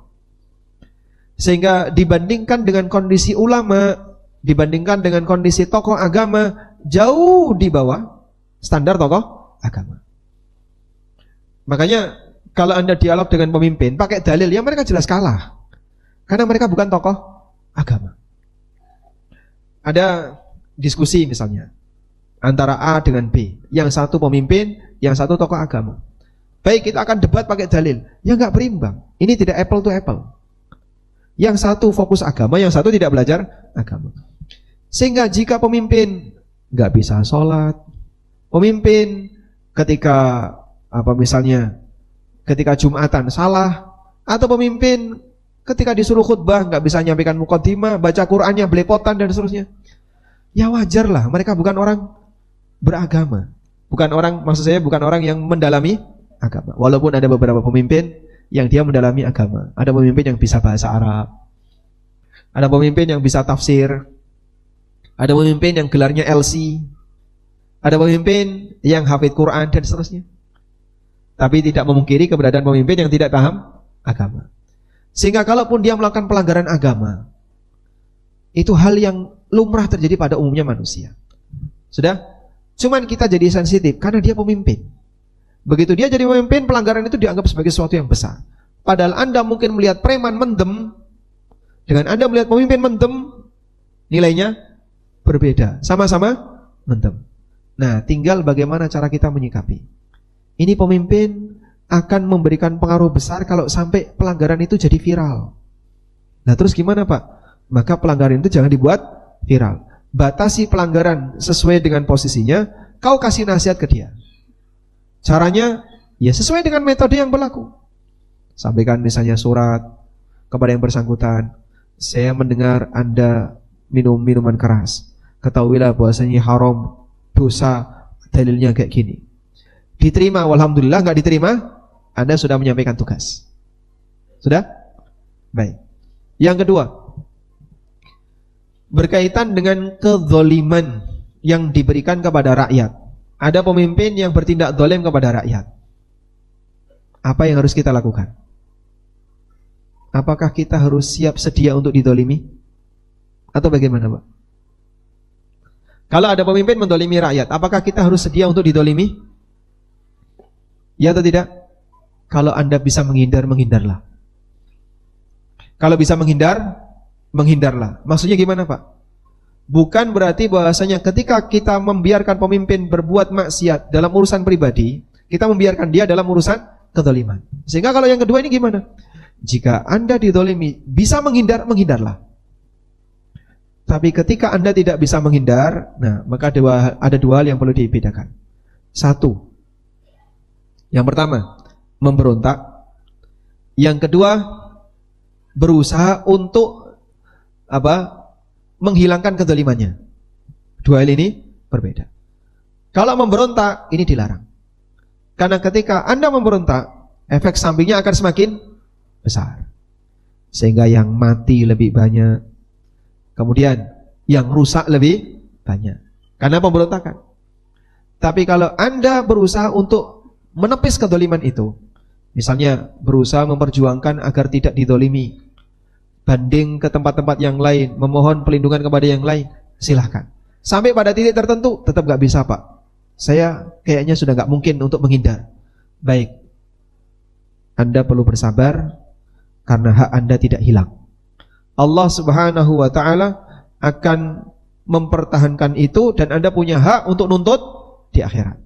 A: Sehingga dibandingkan dengan kondisi ulama, dibandingkan dengan kondisi tokoh agama, jauh di bawah standar tokoh agama. Makanya kalau Anda dialog dengan pemimpin pakai dalil, ya mereka jelas kalah. Karena mereka bukan tokoh agama. Ada diskusi misalnya antara A dengan B, yang satu pemimpin, yang satu tokoh agama. Baik, kita akan debat pakai dalil. Ya nggak berimbang. Ini tidak apple to apple. Yang satu fokus agama, yang satu tidak belajar agama. Sehingga jika pemimpin nggak bisa sholat, pemimpin ketika misalnya ketika Jumatan salah, atau pemimpin ketika disuruh khutbah nggak bisa nyampaikan muqaddimah, baca Qur'annya belepotan dan seterusnya. Ya wajar lah, mereka bukan orang beragama. Bukan orang, maksud saya bukan orang yang mendalami agama. Walaupun ada beberapa pemimpin yang dia mendalami agama. Ada pemimpin yang bisa bahasa Arab. Ada pemimpin yang bisa tafsir. Ada pemimpin yang gelarnya LC. Ada pemimpin yang hafid Quran dan seterusnya. Tapi tidak memungkiri keberadaan pemimpin yang tidak paham agama. Sehingga kalaupun dia melakukan pelanggaran agama, itu hal yang lumrah terjadi pada umumnya manusia. Sudah? Cuman kita jadi sensitif karena dia pemimpin. Begitu dia jadi pemimpin, pelanggaran itu dianggap sebagai sesuatu yang besar. Padahal Anda mungkin melihat preman mendem, dengan Anda melihat pemimpin mendem, nilainya berbeda. Sama-sama mendem. Nah, tinggal bagaimana cara kita menyikapi. Ini pemimpin akan memberikan pengaruh besar kalau sampai pelanggaran itu jadi viral. Nah, terus gimana, Pak? Maka pelanggaran itu jangan dibuat viral. Batasi pelanggaran sesuai dengan posisinya, kau kasih nasihat ke dia. Caranya, ya sesuai dengan metode yang berlaku. Sampaikan misalnya surat kepada yang bersangkutan, saya mendengar Anda minum minuman keras. Ketahuilah bahwasanya haram, dosa, dalilnya kayak gini. Diterima, walhamdulillah. Nggak diterima, Anda sudah menyampaikan tugas. Sudah? Baik. Yang kedua, berkaitan dengan kezaliman yang diberikan kepada rakyat. Ada pemimpin yang bertindak zalim kepada rakyat. Apa yang harus kita lakukan? Apakah kita harus siap sedia untuk dizalimi? Atau bagaimana, Pak? Kalau ada pemimpin menzalimi rakyat, apakah kita harus sedia untuk dizalimi? Ya atau tidak? Kalau Anda bisa menghindar, menghindarlah. Kalau bisa menghindar, menghindarlah. Maksudnya gimana, Pak? Bukan berarti bahwasanya ketika kita membiarkan pemimpin berbuat maksiat dalam urusan pribadi, kita membiarkan dia dalam urusan kezaliman. Sehingga kalau yang kedua ini gimana? Jika Anda dizalimi, bisa menghindar, menghindarlah. Tapi ketika Anda tidak bisa menghindar, nah maka ada dua hal yang perlu dibedakan. Satu, yang pertama, memberontak. Yang kedua, berusaha untuk menghilangkan kezalimannya. Dua hal ini berbeda. Kalau memberontak, ini dilarang. Karena ketika Anda memberontak, efek sampingnya akan semakin besar. Sehingga yang mati lebih banyak, kemudian yang rusak lebih banyak. Karena pemberontakan. Tapi kalau Anda berusaha untuk menepis kezaliman itu, misalnya berusaha memperjuangkan agar tidak dizalimi, banding ke tempat-tempat yang lain, memohon perlindungan kepada yang lain, silahkan. Sampai pada titik tertentu, tetap gak bisa Pak. Saya kayaknya sudah gak mungkin untuk menghindar. Baik, Anda perlu bersabar, karena hak Anda tidak hilang. Allah Subhanahu wa Ta'ala akan mempertahankan itu, dan Anda punya hak untuk nuntut di akhirat.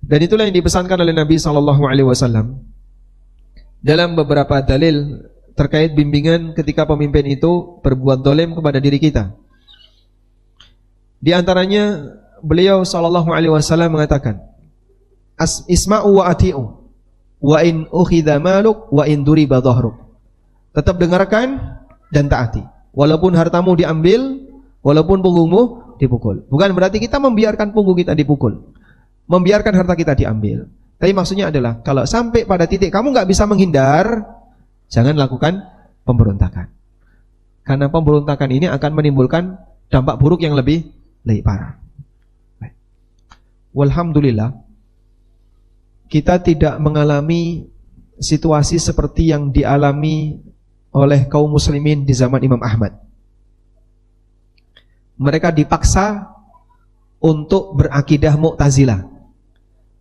A: Dan itulah yang dipesankan oleh Nabi SAW dalam beberapa dalil terkait bimbingan ketika pemimpin itu berbuat zalim kepada diri kita. Di antaranya beliau SAW mengatakan, Isma'u wa ati'u wa in ukhidha maluk wa in duriba dhahruk. Tetap dengarkan dan taati, walaupun hartamu diambil, walaupun punggungmu dipukul. Bukan berarti kita membiarkan punggung kita dipukul, membiarkan harta kita diambil. Tapi maksudnya adalah, kalau sampai pada titik kamu gak bisa menghindar, jangan lakukan pemberontakan. Karena pemberontakan ini akan menimbulkan dampak buruk yang lebih parah. Walhamdulillah, kita tidak mengalami situasi seperti yang dialami oleh kaum muslimin di zaman Imam Ahmad. Mereka dipaksa untuk berakidah Mu'tazilah.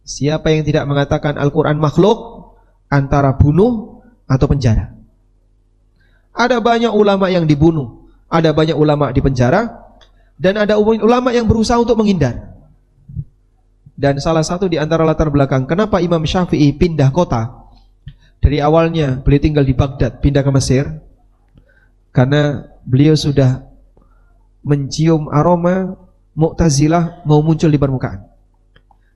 A: Siapa yang tidak mengatakan Al-Quran makhluk, antara bunuh atau penjara. Ada banyak ulama yang dibunuh, ada banyak ulama di penjara, dan ada ulama yang berusaha untuk menghindar. Dan salah satu di antara latar belakang kenapa Imam Syafi'i pindah kota. Dari awalnya beliau tinggal di Baghdad, pindah ke Mesir, karena beliau sudah mencium aroma Mu'tazilah mau muncul di permukaan.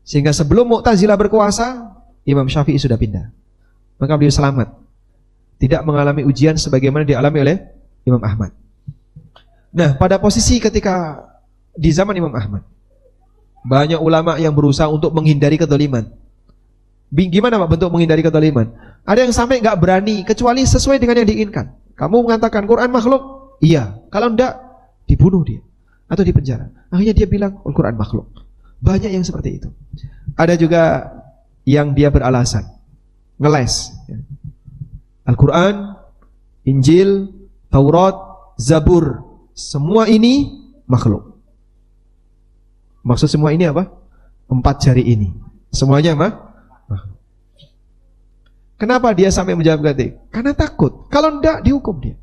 A: Sehingga sebelum Mu'tazilah berkuasa, Imam Syafi'i sudah pindah. Maka beliau selamat, tidak mengalami ujian sebagaimana dialami oleh Imam Ahmad. Nah, pada posisi ketika di zaman Imam Ahmad, banyak ulama yang berusaha untuk menghindari kezaliman. Gimana Pak bentuk menghindari kezaliman? Ada yang sampai gak berani kecuali sesuai dengan yang diinginkan. Kamu mengatakan Quran makhluk? Iya. Kalau enggak, dibunuh dia atau dipenjara. Akhirnya dia bilang Al-Quran makhluk. Banyak yang seperti itu. Ada juga yang dia beralasan ngeles. Al-Quran, Injil, Taurat, Zabur, semua ini makhluk. Maksud semua ini apa? 4 jari ini. Semuanya apa? Kenapa dia sampai menjawab ganti? Karena takut. Kalau enggak, dihukum dia.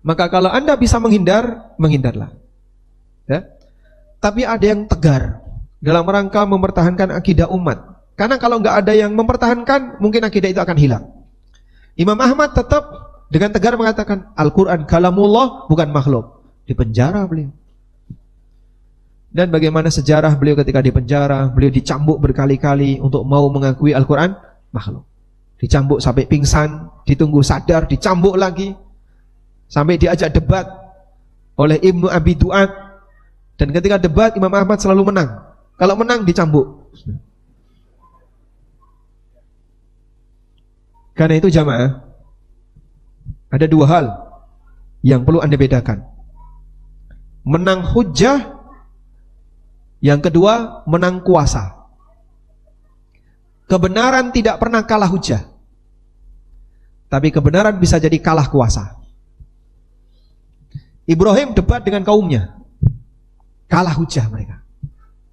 A: Maka kalau Anda bisa menghindar, menghindarlah. Ya? Tapi ada yang tegar dalam rangka mempertahankan akidah umat. Karena kalau enggak ada yang mempertahankan, mungkin akidah itu akan hilang. Imam Ahmad tetap dengan tegar mengatakan Al-Quran kalamullah, bukan makhluk. Di penjara beliau. Dan bagaimana sejarah beliau ketika di penjara, beliau dicambuk berkali-kali untuk mau mengakui Al-Quran makhluk. Dicambuk sampai pingsan, ditunggu sadar, dicambuk lagi, sampai diajak debat oleh Ibnu Abi Duat. Dan ketika debat, Imam Ahmad selalu menang. Kalau menang, dicambuk. Karena itu jamaah, ada 2 hal yang perlu Anda bedakan. Menang hujjah, yang kedua menang kuasa. Kebenaran tidak pernah kalah hujjah, tapi kebenaran bisa jadi kalah kuasa. Ibrahim debat dengan kaumnya, kalah hujjah mereka,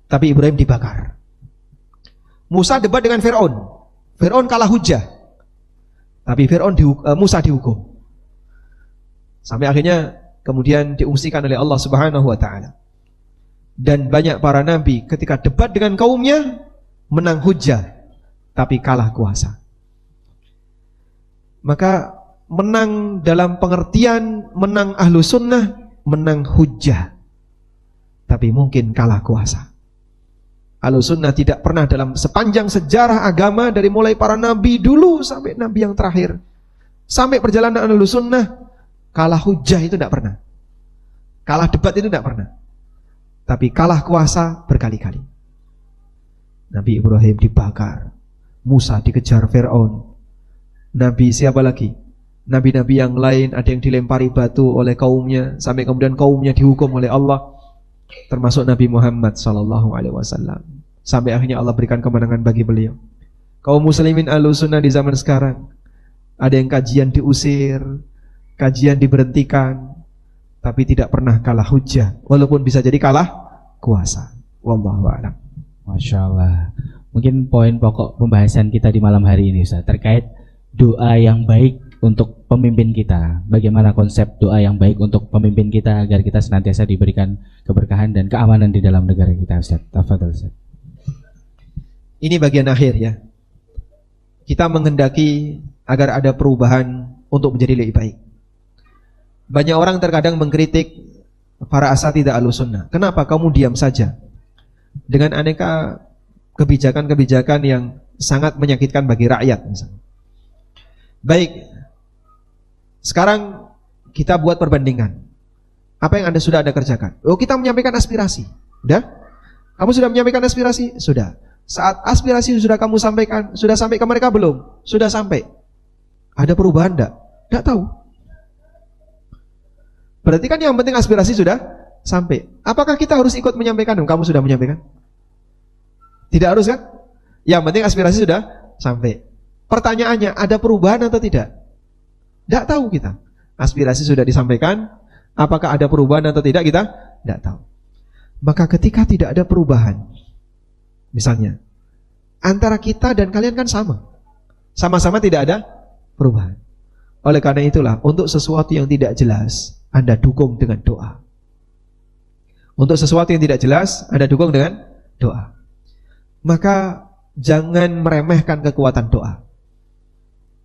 A: tapi Ibrahim dibakar. Musa debat dengan Fir'aun, Fir'aun kalah hujjah, tapi Musa dihukum. Sampai akhirnya kemudian diungsikan oleh Allah Subhanahu wa taala. Dan banyak para nabi ketika debat dengan kaumnya menang hujjah tapi kalah kuasa. Maka menang dalam pengertian menang ahlu sunnah, menang hujjah, tapi mungkin kalah kuasa. Ahlu sunnah tidak pernah dalam sepanjang sejarah agama dari mulai para nabi dulu sampai nabi yang terakhir, sampai perjalanan ahlu sunnah, kalah hujjah itu tidak pernah, kalah debat itu tidak pernah, tapi kalah kuasa berkali-kali. Nabi Ibrahim dibakar, Musa dikejar Fir'aun, Nabi siapa lagi? Nabi-nabi yang lain ada yang dilempari batu oleh kaumnya sampai kemudian kaumnya dihukum oleh Allah, termasuk Nabi Muhammad SAW. Sampai akhirnya Allah berikan kemenangan bagi beliau. Kaum muslimin Ahlussunnah di zaman sekarang, ada yang kajian diusir, kajian diberhentikan, tapi tidak pernah kalah hujjah, walaupun bisa jadi kalah kuasa. Wallahu a'lam.
B: Masya Allah. Mungkin poin pokok pembahasan kita di malam hari ini, Ustaz, terkait doa yang baik untuk pemimpin kita. Bagaimana konsep doa yang baik untuk pemimpin kita agar kita senantiasa diberikan keberkahan dan keamanan di dalam negara kita, Ustaz. Tafadhol, Ustaz.
A: Ini bagian akhir ya. Kita menghendaki agar ada perubahan untuk menjadi lebih baik. Banyak orang terkadang mengkritik para asatidzah Ahlussunnah. Kenapa kamu diam saja? Dengan aneka kebijakan-kebijakan yang sangat menyakitkan bagi rakyat misalnya. Baik, sekarang kita buat perbandingan. Apa yang sudah Anda kerjakan? Oh, kita menyampaikan aspirasi. Sudah? Kamu sudah menyampaikan aspirasi? Sudah. Saat aspirasi sudah kamu sampaikan, sudah sampai ke mereka belum? Sudah sampai. Ada perubahan enggak? Enggak tahu. Berarti kan yang penting aspirasi sudah sampai. Apakah kita harus ikut menyampaikan? Kamu sudah menyampaikan? Tidak harus kan? Yang penting aspirasi sudah sampai. Pertanyaannya, ada perubahan atau tidak? Tidak tahu kita. Aspirasi sudah disampaikan, apakah ada perubahan atau tidak kita tidak tahu. Maka ketika tidak ada perubahan, misalnya antara kita dan kalian kan sama-sama tidak ada perubahan. Oleh karena itulah, untuk sesuatu yang tidak jelas, Anda dukung dengan doa. Untuk sesuatu yang tidak jelas, Anda dukung dengan doa. Maka jangan meremehkan kekuatan doa.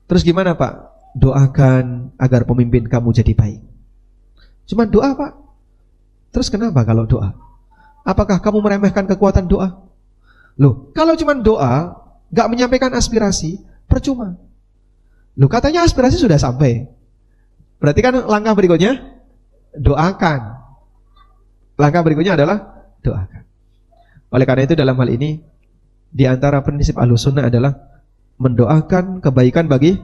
A: Terus gimana Pak? Doakan agar pemimpin kamu jadi baik. Cuma doa Pak. Terus kenapa kalau doa? Apakah kamu meremehkan kekuatan doa? Loh, kalau cuma doa, gak menyampaikan aspirasi, percuma. Loh, katanya aspirasi sudah sampai. Berarti kan langkah berikutnya, doakan. Langkah berikutnya adalah doakan. Oleh karena itu dalam hal ini, di antara prinsip Ahlussunnah adalah mendoakan kebaikan bagi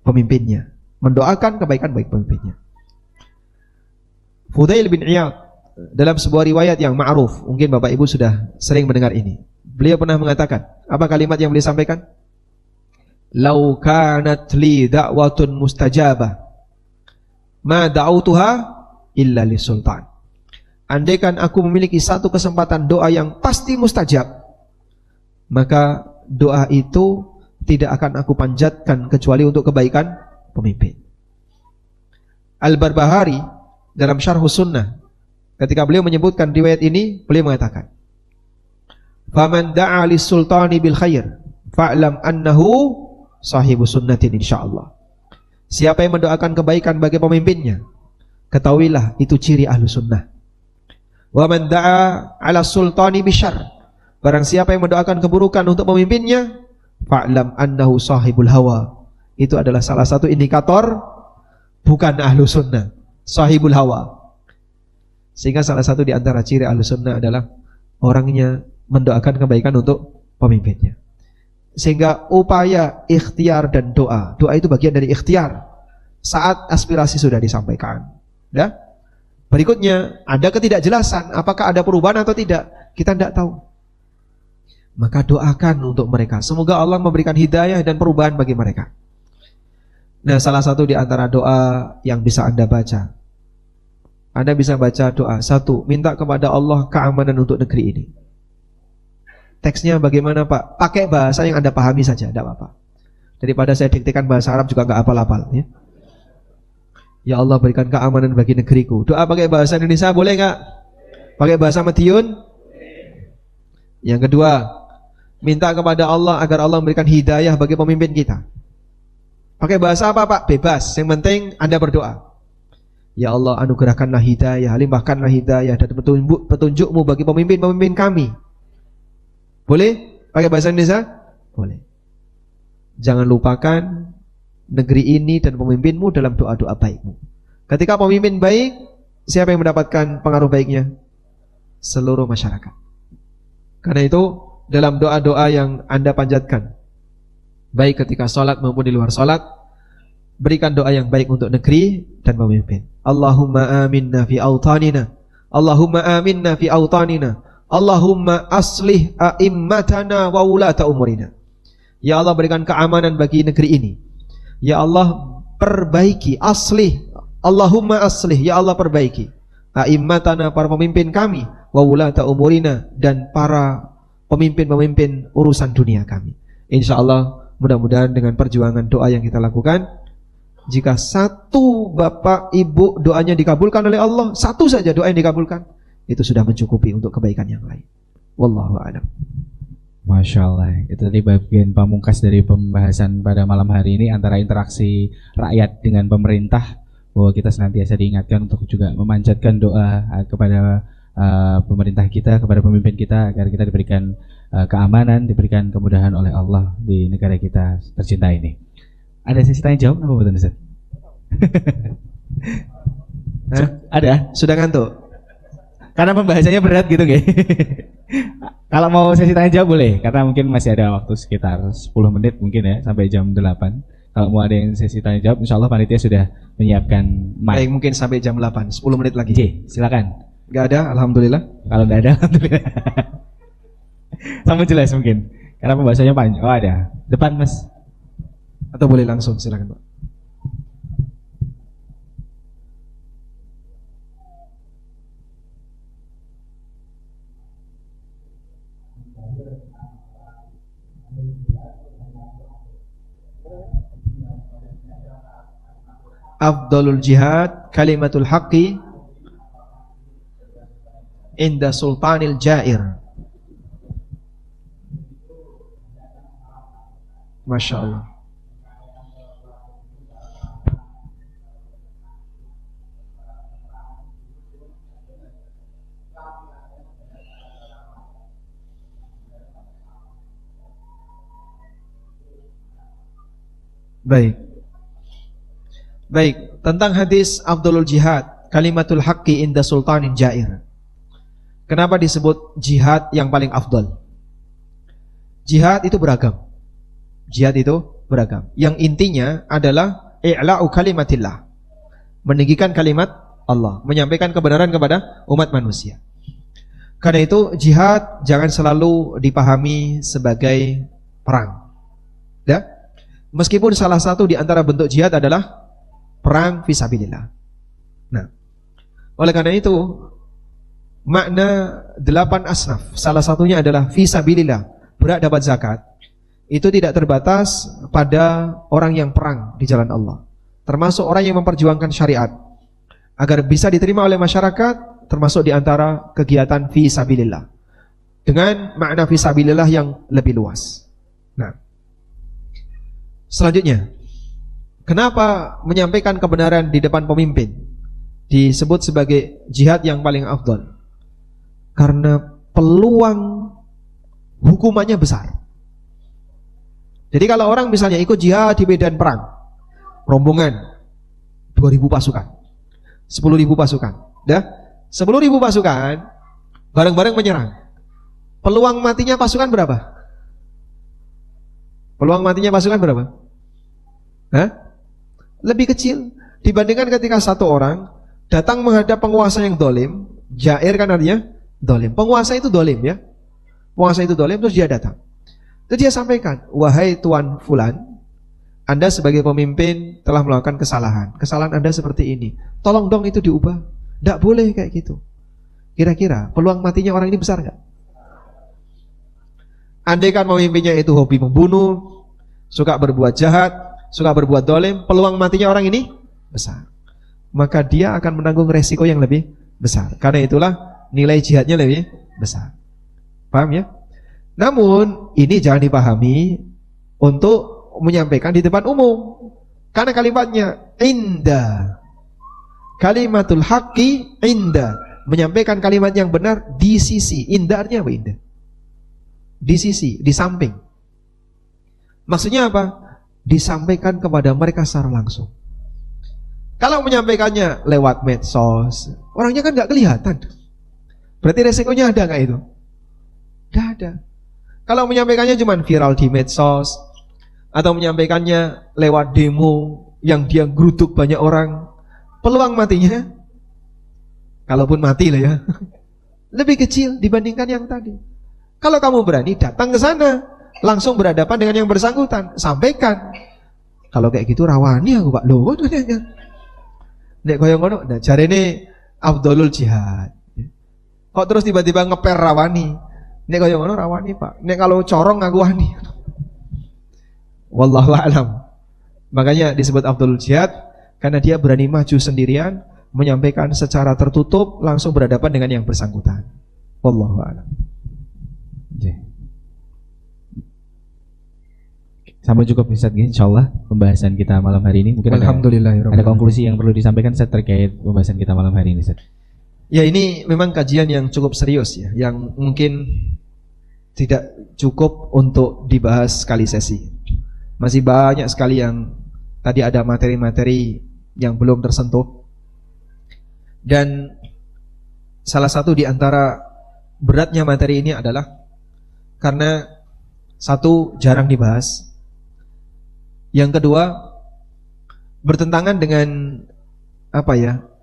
A: pemimpinnya. Mendoakan kebaikan bagi pemimpinnya. Fudail bin Iyad dalam sebuah riwayat yang ma'ruf, mungkin Bapak Ibu sudah sering mendengar ini. Beliau pernah mengatakan, apa kalimat yang beliau sampaikan? Lau kanat li da'watun mustajabah ma da'utuha illa li sultan. Andaikan aku memiliki satu kesempatan doa yang pasti mustajab, maka doa itu tidak akan aku panjatkan kecuali untuk kebaikan pemimpin. Al-Barbahari dalam Syarhus Sunnah, ketika beliau menyebutkan riwayat ini, beliau mengatakan, "Faman da'a lis-sultani bil khair, fa'lam annahu sahibu sunnatin insyaallah." Siapa yang mendoakan kebaikan bagi pemimpinnya, ketahuilah itu ciri ahlu sunnah. Wa man da'a 'ala sultani bisyarr, barang siapa yang mendoakan keburukan untuk pemimpinnya, fa'lam annahu sahibul hawa. Itu adalah salah satu indikator bukan ahlu sunnah, sahibul hawa. Sehingga salah satu di antara ciri ahlu sunnah adalah orangnya mendoakan kebaikan untuk pemimpinnya. Sehingga upaya ikhtiar dan doa itu bagian dari ikhtiar saat aspirasi sudah disampaikan. Ya? Berikutnya, ada ketidakjelasan apakah ada perubahan atau tidak, kita tidak tahu. Maka doakan untuk mereka, semoga Allah memberikan hidayah dan perubahan bagi mereka. Nah, salah satu di antara doa yang bisa Anda baca, Anda bisa baca doa. Satu, minta kepada Allah keamanan untuk negeri ini. Teksnya bagaimana Pak? Pakai bahasa yang Anda pahami saja, tidak apa-apa. Daripada saya diktekan bahasa Arab juga nggak hafal-hafal ya. Ya Allah berikan keamanan bagi negeriku. Doa pakai bahasa Indonesia boleh nggak? Pakai bahasa Madiun? Yang kedua, minta kepada Allah agar Allah memberikan hidayah bagi pemimpin kita. Pakai bahasa apa Pak? Bebas. Yang penting Anda berdoa. Ya Allah, anugerahkanlah hidayah, limpahkanlah hidayah dan petunjukmu bagi pemimpin-pemimpin kami. Boleh? Pakai bahasa Indonesia? Boleh. Jangan lupakan negeri ini dan pemimpinmu dalam doa-doa baikmu. Ketika pemimpin baik, siapa yang mendapatkan pengaruh baiknya? Seluruh masyarakat. Karena itu, dalam doa-doa yang Anda panjatkan, baik ketika sholat maupun di luar sholat, berikan doa yang baik untuk negeri dan pemimpin. Allahumma aminna fi autanina. Allahumma aminna fi autanina. Allahumma aslih a'immatana wa ulata umurina. Ya Allah berikan keamanan bagi negeri ini. Ya Allah perbaiki, aslih. Allahumma aslih, ya Allah perbaiki a'immatana, para pemimpin kami, wa ulata umurina, dan para pemimpin-pemimpin urusan dunia kami. InsyaAllah mudah-mudahan dengan perjuangan doa yang kita lakukan, jika satu bapak ibu doanya dikabulkan oleh Allah, satu saja doa yang dikabulkan, itu sudah mencukupi untuk kebaikan yang lain. Wallahu a'lam.
B: Masya Allah, itu tadi bagian pamungkas dari pembahasan pada malam hari ini antara interaksi rakyat dengan pemerintah, bahwa kita senantiasa diingatkan untuk juga memanjatkan doa kepada pemerintah kita, kepada pemimpin kita, agar kita diberikan keamanan, diberikan kemudahan oleh Allah di negara kita tercinta ini. Ada sesi tanya jawab apa betul Ustaz? Ada?
A: Sudah ngantuk?
B: Karena pembahasannya berat gitu nggih. Kalau mau sesi tanya jawab boleh, karena mungkin masih ada waktu sekitar 10 menit mungkin ya sampai jam 8. Kalau mau ada yang sesi tanya jawab, insyaallah panitia sudah menyiapkan mic.
A: Baik, mungkin sampai jam 8, 10 menit lagi.
B: Silakan.
A: Enggak ada, alhamdulillah.
B: Kalau enggak ada, alhamdulillah. Sama jelas mungkin. Karena pembahasannya panjang. Oh, ada. Depan, Mas.
A: Atau boleh langsung, silakan Pak. Afdalul jihad kalimatul haqqi inda sultanil jair. Masya Allah. Baik, tentang hadis afdalul jihad kalimatul haqqi inda sultanin jair. Kenapa disebut jihad yang paling afdal? Jihad itu beragam. Jihad itu beragam. Yang intinya adalah i'la'u kalimatillah, meninggikan kalimat Allah, menyampaikan kebenaran kepada umat manusia. Karena itu jihad jangan selalu dipahami sebagai perang. Ya? Meskipun salah satu di antara bentuk jihad adalah perang fisabilillah. Nah, oleh karena itu makna 8 asnaf, salah satunya adalah fisabilillah, berhak dapat zakat. Itu tidak terbatas pada orang yang perang di jalan Allah, termasuk orang yang memperjuangkan syariat agar bisa diterima oleh masyarakat, termasuk di antara kegiatan fisabilillah dengan makna fisabilillah yang lebih luas. Nah, selanjutnya, kenapa menyampaikan kebenaran di depan pemimpin disebut sebagai jihad yang paling afdal? Karena peluang hukumannya besar. Jadi kalau orang misalnya ikut jihad di medan perang, rombongan 2.000 pasukan, 10.000 pasukan, dah 10.000 pasukan bareng-bareng menyerang. Peluang matinya pasukan berapa? Peluang matinya pasukan berapa? Hah? Lebih kecil dibandingkan ketika satu orang datang menghadap penguasa yang dolim. Jair kan artinya dolim. Penguasa itu dolim ya. Penguasa itu dolim, terus dia datang. Terus dia sampaikan, wahai Tuan Fulan, Anda sebagai pemimpin telah melakukan kesalahan. Kesalahan Anda seperti ini. Tolong dong itu diubah. Tidak boleh kayak gitu. Kira-kira peluang matinya orang ini besar nggak? Andai kan pemimpinnya itu hobi membunuh, suka berbuat jahat, suka berbuat dolim, peluang matinya orang ini besar. maka dia akan menanggung resiko yang lebih besar. Karena itulah nilai jihadnya lebih besar. Paham ya? Namun ini jangan dipahami untuk menyampaikan di depan umum. Karena kalimatnya inda. Kalimatul haqqi inda. Menyampaikan kalimat yang benar di sisi. Inda artinya apa inda? Di sisi, di samping. Maksudnya apa? Disampaikan kepada mereka secara langsung. Kalau menyampaikannya lewat medsos, orangnya kan gak kelihatan. Berarti resikonya ada gak itu? Tidak ada. Kalau menyampaikannya cuma viral di medsos, atau menyampaikannya lewat demo yang dia geruduk banyak orang, peluang matinya, kalaupun mati lah ya, lebih kecil dibandingkan yang tadi. Kalau kamu berani datang ke sana, langsung berhadapan dengan yang bersangkutan, sampaikan. Kalau kayak gitu rawani aku Pak. Loh, nek koyo ngono, nah jarene afdhalul jihad. Kok terus tiba-tiba ngeper rawani? Nek koyo ngono rawani, Pak. Nek kalau corong aku wani. Wallahu a'lam. Makanya disebut afdhalul jihad karena dia berani maju sendirian, menyampaikan secara tertutup, langsung berhadapan dengan yang bersangkutan. Wallahu a'lam.
B: Sampai cukup Ustaz, insyaallah pembahasan kita malam hari ini. Mungkin ada konklusi yang perlu disampaikan Ustaz terkait pembahasan kita malam hari ini Ustaz.
A: Ya, ini memang kajian yang cukup serius ya, yang mungkin tidak cukup untuk dibahas sekali sesi. Masih banyak sekali yang tadi ada materi-materi yang belum tersentuh. Dan salah satu di antara beratnya materi ini adalah karena satu, jarang dibahas. Yang kedua, bertentangan dengan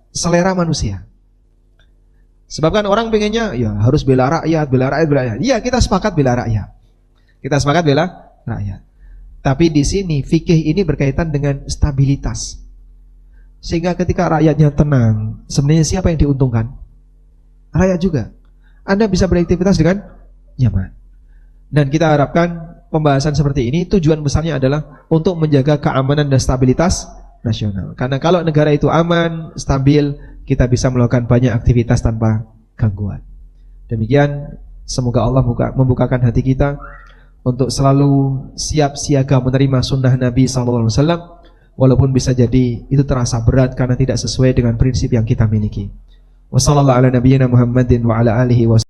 A: selera manusia. Sebab kan orang pengennya ya harus bela rakyat. Iya, kita sepakat bela rakyat. Tapi di sini fikih ini berkaitan dengan stabilitas. Sehingga ketika rakyatnya tenang, sebenarnya siapa yang diuntungkan? Rakyat juga. Anda bisa beraktivitas dengan nyaman. Dan kita harapkan pembahasan seperti ini tujuan besarnya adalah untuk menjaga keamanan dan stabilitas nasional. Karena kalau negara itu aman, stabil, kita bisa melakukan banyak aktivitas tanpa gangguan. Demikian, semoga Allah membukakan hati kita untuk selalu siap siaga menerima sunnah Nabi SAW, walaupun bisa jadi itu terasa berat karena tidak sesuai dengan prinsip yang kita miliki. Wassalamualaikum warahmatullahi wabarakatuh.